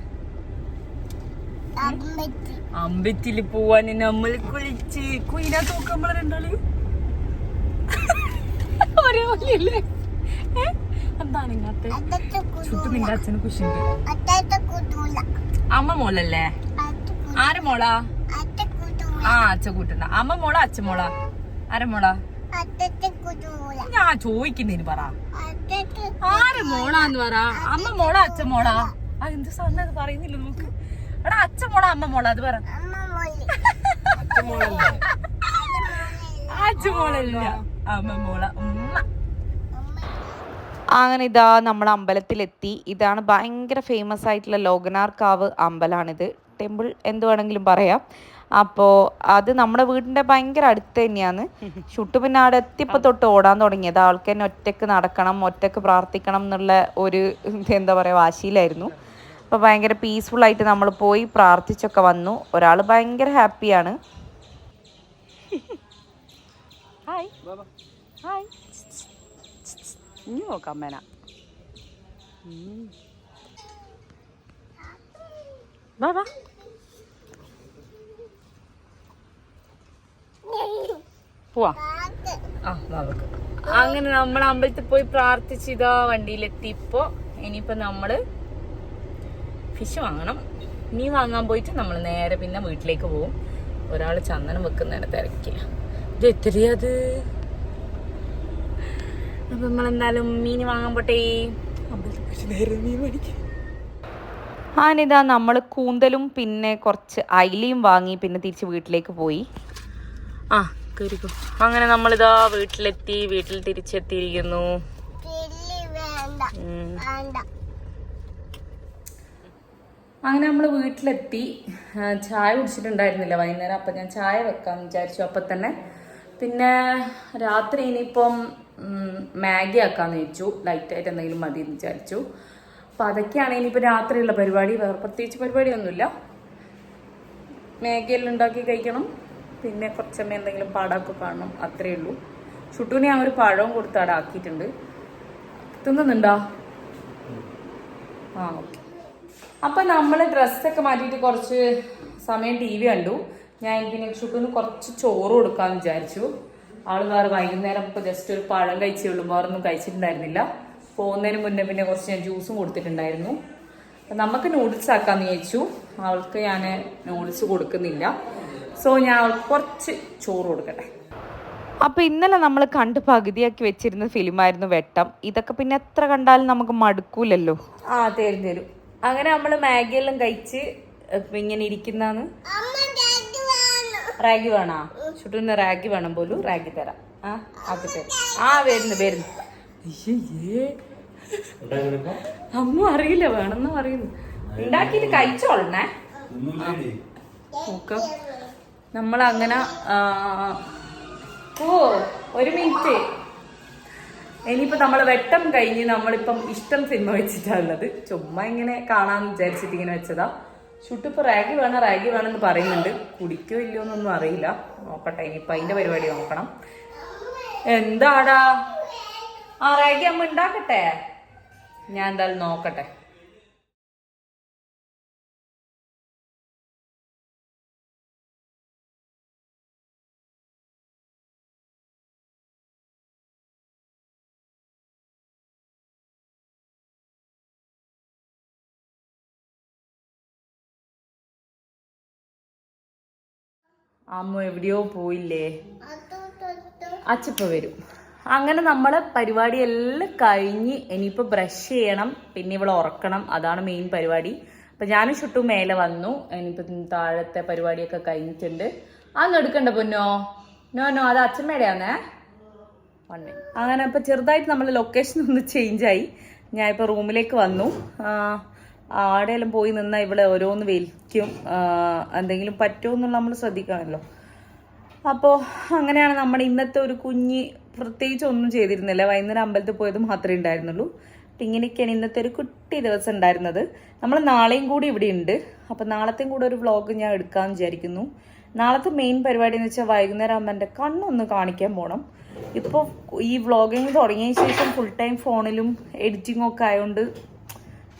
S1: അമ്പലത്തിൽ പോവാൻ. നമ്മൾ കുളിച്ച് കുയിനകത്ത് നോക്കുമ്പോൾ രണ്ടാള് ഒരേപോലെയല്ലേ? എന്താണ് ഇങ്ങനത്തെ? ചുട്ടു നിന്റെ അച്ഛന് കുശുണ്ട്. അമ്മ മോളല്ലേ? ആരെ മോളാ? ആ, അച്ഛ കൂട്ടണ്ട. അമ്മ മോളാ അച്ഛൻ മോളാ? ആരെ മോളാ? ഞാൻ ചോദിക്കുന്നതിന് പറ. ആരെ മോളാന്ന് പറ. അമ്മ മോളാ അച്ഛൻ മോളാ? എന്ത് സാധനം അത് പറയുന്നില്ല നമുക്ക്. എടാ അച്ഛൻ മോളാ അമ്മ മോളാ? അത് പറ. അച്ഛൻ മോളല്ല, അമ്മ മോളാ.
S2: അങ്ങനെ ഇതാ നമ്മൾ അമ്പലത്തിലെത്തി. ഇതാണ് ഭയങ്കര ഫേമസ് ആയിട്ടുള്ള ലോകനാർക്കാവ് അമ്പലമാണിത്. ടെമ്പിൾ എന്ത് വേണമെങ്കിലും പറയാം. അപ്പോൾ അത് നമ്മുടെ വീടിൻ്റെ ഭയങ്കര അടുത്ത് തന്നെയാണ്. ചുട്ടു പിന്നെ അവിടെ എത്തിയപ്പോൾ തൊട്ട് ഓടാൻ തുടങ്ങിയത്. ആൾക്ക് തന്നെ ഒറ്റയ്ക്ക് നടക്കണം, ഒറ്റയ്ക്ക് പ്രാർത്ഥിക്കണം എന്നുള്ള ഒരു എന്താ പറയുക വാശിയിലായിരുന്നു. അപ്പോൾ ഭയങ്കര പീസ്ഫുള്ളായിട്ട് നമ്മൾ പോയി പ്രാർത്ഥിച്ചൊക്കെ വന്നു. ഒരാൾ ഭയങ്കര ഹാപ്പിയാണ്.
S1: Hi hi. ഇനി നോക്കാം അമ്മേന. വാ വാ. പോവാ. അങ്ങനെ നമ്മൾ അമ്പലത്തിൽ പോയി പ്രാർത്ഥിച്ച് ഇതാ വണ്ടിയിലെത്തി. ഇപ്പോൾ ഇനിയിപ്പോൾ നമ്മൾ ഫിഷ് വാങ്ങണം. മീൻ വാങ്ങാൻ പോയിട്ട് നമ്മൾ നേരെ പിന്നെ വീട്ടിലേക്ക് പോകും. ഒരാൾ ചന്ദനം വെക്കുന്നതിന് തിരക്കില്ല. ഇത് എത്രയത്? അപ്പം നമ്മളെന്തായാലും മീൻ വാങ്ങാൻ പോട്ടെ. അമ്പലത്തിൽ പോയിട്ട് നേരെ മീൻ മേടിക്കും.
S2: ആനിതാ നമ്മൾ കൂന്തലും പിന്നെ കുറച്ച് അയിലയും വാങ്ങി പിന്നെ തിരിച്ച് വീട്ടിലേക്ക് പോയി.
S1: കയറിക്കോ. അങ്ങനെ നമ്മളിതാ വീട്ടിലെത്തി. വീട്ടിൽ തിരിച്ചെത്തിയിരിക്കുന്നു. അങ്ങനെ നമ്മൾ വീട്ടിലെത്തി. ചായ കുടിച്ചിട്ടുണ്ടായിരുന്നില്ല വൈകുന്നേരം. അപ്പം ഞാൻ ചായ വെക്കാമെന്ന് വിചാരിച്ചു അപ്പം തന്നെ. പിന്നെ രാത്രി ഇനിയിപ്പം മാഗി ആക്കാമെന്ന് വെച്ചു. ലൈറ്റായിട്ട് എന്തെങ്കിലും മതി എന്ന് വിചാരിച്ചു. അപ്പം അതൊക്കെയാണ് ഇനിയിപ്പോൾ രാത്രിയുള്ള പരിപാടി. വേറെ പ്രത്യേകിച്ച് പരിപാടിയൊന്നുമില്ല. മാഗിയെല്ലാം ഉണ്ടാക്കി കഴിക്കണം. പിന്നെ കുറച്ചമ്മ എന്തെങ്കിലും പാടാക്കി കാണണം, അത്രയേ ഉള്ളൂ. ചുട്ടൂനെ ഞാൻ ഒരു പഴവും കൊടുത്ത് അവിടെ ആക്കിയിട്ടുണ്ട്. തിന്നുന്നുണ്ടോ? ആ ഓക്കെ. അപ്പം നമ്മൾ ഡ്രസ്സൊക്കെ മാറ്റിയിട്ട് കുറച്ച് സമയം ടി വി കണ്ടു. ഞാൻ പിന്നെ ചുട്ടൂന് കുറച്ച് ചോറ് കൊടുക്കാമെന്ന് വിചാരിച്ചു. ആൾ വേറെ വൈകുന്നേരം ഇപ്പോൾ ജസ്റ്റ് ഒരു പഴം കഴിച്ചേ ഉള്ളൂ, വേറൊന്നും കഴിച്ചിട്ടുണ്ടായിരുന്നില്ല. പോകുന്നതിന് മുന്നേ പിന്നെ കുറച്ച് ഞാൻ ജ്യൂസും കൊടുത്തിട്ടുണ്ടായിരുന്നു. അപ്പം നമുക്ക് നൂഡിൽസ് ആക്കാമെന്ന് വിചാരിച്ചു. അവൾക്ക് ഞാൻ നൂഡിൽസ് കൊടുക്കുന്നില്ല. സോ ഞാൻ അവൾക്ക് കുറച്ച് ചോറ് കൊടുക്കട്ടെ.
S2: അപ്പോൾ ഇന്നലെ നമ്മൾ കണ്ട് പകുതിയാക്കി വെച്ചിരുന്ന ഫിലിമായിരുന്നു വെട്ടം. ഇതൊക്കെ പിന്നെ എത്ര കണ്ടാലും നമുക്ക് മടുക്കൂലല്ലോ.
S1: തരും. അങ്ങനെ നമ്മൾ മാഗിയെല്ലാം കഴിച്ച് ഇങ്ങനെ ഇരിക്കുന്നാന്ന്. റാഗി വേണോ? ചുട്ടൂന്ന് റാഗി വേണം പോലും. റാഗി തരാം. ആക്കി തരാം. വരുന്നു. അമ്മ അറിയില്ല വേണമെന്ന് പറയുന്നു. ഉണ്ടാക്കിയിട്ട് കഴിച്ചോളണേ. നോക്കാം. നമ്മളങ്ങനെ ഒരു മിനിറ്റ്. ഇനിയിപ്പോൾ നമ്മൾ വെട്ടം കഴിഞ്ഞ് നമ്മളിപ്പം ഇഷ്ടം സിനിമ വെച്ചിട്ടുള്ളത്. ചുമ്മാ ഇങ്ങനെ കാണാമെന്ന് വിചാരിച്ചിട്ട് ഇങ്ങനെ വെച്ചതാ. ചുട്ടിപ്പോൾ റാഗി വേണമെന്ന് പറയുന്നുണ്ട്. കുടിക്കോ ഇല്ലയോ എന്നൊന്നും അറിയില്ല. നോക്കട്ടെ, ഇനിയിപ്പോൾ അതിൻ്റെ പരിപാടി നോക്കണം. എന്താടാ? റാഗി അമ്മ ഉണ്ടാക്കട്ടെ. ഞാൻ എന്തായാലും നോക്കട്ടെ. അമ്മ എവിടെയോ പോയില്ലേ? അച്ഛപ്പ വരും. അങ്ങനെ നമ്മൾ പരിപാടിയെല്ലാം കഴിഞ്ഞ് ഇനിയിപ്പോൾ ബ്രഷ് ചെയ്യണം, പിന്നെ ഇവളെ ഉറക്കണം. അതാണ് മെയിൻ പരിപാടി. അപ്പം ഞാനും ചുട്ടും മേലെ വന്നു. ഇനിയിപ്പം താഴത്തെ പരിപാടിയൊക്കെ കഴിഞ്ഞിട്ടുണ്ട്. അതൊന്നും എടുക്കണ്ട പൊന്നോ. നോ അത് അച്ഛമ്മയുടെയാന്നേ. അങ്ങനെ ഇപ്പം ചെറുതായിട്ട് നമ്മൾ ലൊക്കേഷൻ ഒന്ന് ചേഞ്ചായി. ഞാൻ ഇപ്പോൾ റൂമിലേക്ക് വന്നു. ആടെയെല്ലാം പോയി നിന്നാൽ ഇവിടെ ഓരോന്ന് വലിക്കും. എന്തെങ്കിലും പറ്റുമോ എന്നുള്ള നമ്മൾ ശ്രദ്ധിക്കണമല്ലോ. അപ്പോൾ അങ്ങനെയാണ് നമ്മുടെ ഇന്നത്തെ ഒരു കുഞ്ഞ്. പ്രത്യേകിച്ച് ഒന്നും ചെയ്തിരുന്നില്ല. വൈകുന്നേരം അമ്പലത്തിൽ പോയത് മാത്രമേ ഉണ്ടായിരുന്നുള്ളൂ. അപ്പം ഇങ്ങനെയൊക്കെയാണ് ഇന്നത്തെ ഒരു കുട്ടി ദിവസം ഉണ്ടായിരുന്നത്. നമ്മൾ നാളെയും കൂടി ഇവിടെ ഉണ്ട്. അപ്പം നാളത്തെയും കൂടെ ഒരു വ്ളോഗ് ഞാൻ എടുക്കാമെന്ന് വിചാരിക്കുന്നു. നാളത്തെ മെയിൻ പരിപാടി എന്ന് വെച്ചാൽ വൈകുന്നേരം ആകുമ്പോൾ എൻ്റെ കണ്ണൊന്ന് കാണിക്കാൻ പോകണം. ഇപ്പോൾ ഈ വ്ളോഗിങ് തുടങ്ങിയ ശേഷം ഫുൾ ടൈം ഫോണിലും എഡിറ്റിങ്ങും ഒക്കെ ആയതുകൊണ്ട്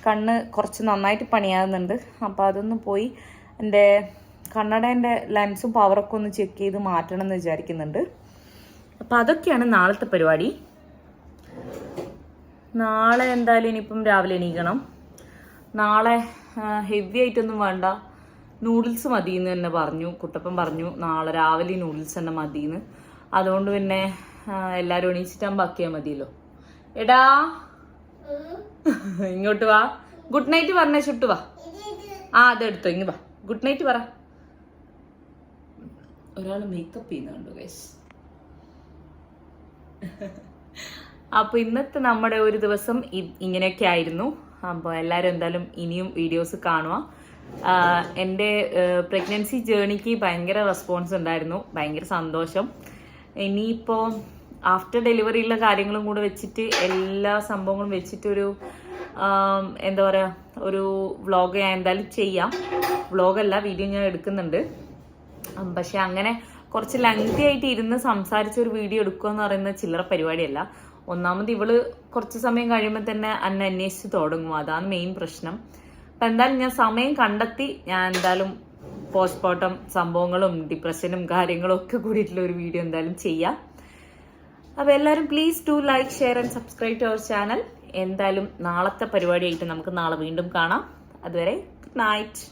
S1: കണ്ണ് കുറച്ച് നന്നായിട്ട് പണിയാകുന്നുണ്ട്. അപ്പോൾ അതൊന്ന് പോയി എൻ്റെ കണ്ണടേൻ്റെ ലെൻസും പവറൊക്കെ ഒന്ന് ചെക്ക് ചെയ്ത് മാറ്റണം എന്ന് വിചാരിക്കുന്നുണ്ട്. അപ്പോൾ അതൊക്കെയാണ് നാളത്തെ പരിപാടി. നാളെ എന്തായാലും ഇനിയിപ്പം രാവിലെ എണീക്കണം. നാളെ ഹെവി ആയിട്ടൊന്നും വേണ്ട, നൂഡിൽസ് മതിയെന്ന് തന്നെ പറഞ്ഞു. കുട്ടപ്പൻ പറഞ്ഞു നാളെ രാവിലെ നൂഡിൽസ് തന്നെ മതിയെന്ന്. അതുകൊണ്ട് പിന്നെ എല്ലാവരും എണീച്ചിട്ടാകുമ്പോൾ ആക്കിയാൽ മതിയല്ലോ. എടാ ഇങ്ങോട്ട് വാ. ഗുഡ് നൈറ്റ് പറഞ്ഞേ ചുട്ടു വാ. അതെടുത്തോ, ഇങ്ങ് വാ. ഗുഡ് നൈറ്റ് പറ. ഒരാൾ മേക്കപ്പ് ചെയ്യുന്നുണ്ടോ ഗൈസ്? അപ്പോൾ ഇന്നത്തെ നമ്മുടെ ഒരു ദിവസം ഇങ്ങനെയൊക്കെ ആയിരുന്നു. അപ്പോൾ എല്ലാവരും എന്തായാലും ഇനിയും വീഡിയോസ് കാണുക. എൻ്റെ പ്രഗ്നൻസി ജേണിക്ക് ഭയങ്കര റെസ്പോൺസ് ഉണ്ടായിരുന്നു. ഭയങ്കര സന്തോഷം. ഇനിയിപ്പോൾ ആഫ്റ്റർ ഡെലിവറിയുള്ള കാര്യങ്ങളും കൂടെ വെച്ചിട്ട് എല്ലാ സംഭവങ്ങളും വെച്ചിട്ടൊരു എന്താ പറയുക, ഒരു വ്ളോഗ് ഞാൻ എന്തായാലും ചെയ്യാം. വ്ളോഗല്ല, വീഡിയോ ഞാൻ എടുക്കുന്നുണ്ട്. പക്ഷെ അങ്ങനെ കുറച്ച് ലെങ്തി ആയിട്ട് ഇരുന്ന് സംസാരിച്ചൊരു വീഡിയോ എടുക്കുക എന്ന് പറയുന്നത് ചില്ലറ പരിപാടിയല്ല. ഒന്നാമത് ഇവള് കുറച്ച് സമയം കഴിയുമ്പോൾ തന്നെ എന്നെ അന്വേഷിച്ച് തുടങ്ങും. അതാണ് മെയിൻ പ്രശ്നം. അപ്പം എന്തായാലും ഞാൻ സമയം കണ്ടെത്തി ഞാൻ എന്തായാലും പോസ്റ്റ്മോർട്ടം സംഭവങ്ങളും ഡിപ്രഷനും കാര്യങ്ങളും ഒക്കെ കൂടിയിട്ടുള്ള ഒരു വീഡിയോ എന്തായാലും ചെയ്യാം. അപ്പോൾ എല്ലാവരും please do like, share and subscribe to our channel. എന്തായാലും നാളത്തെ പരിപാടിയായിട്ട് നമുക്ക് നാളെ വീണ്ടും കാണാം. അതുവരെ ഗുഡ് നൈറ്റ്.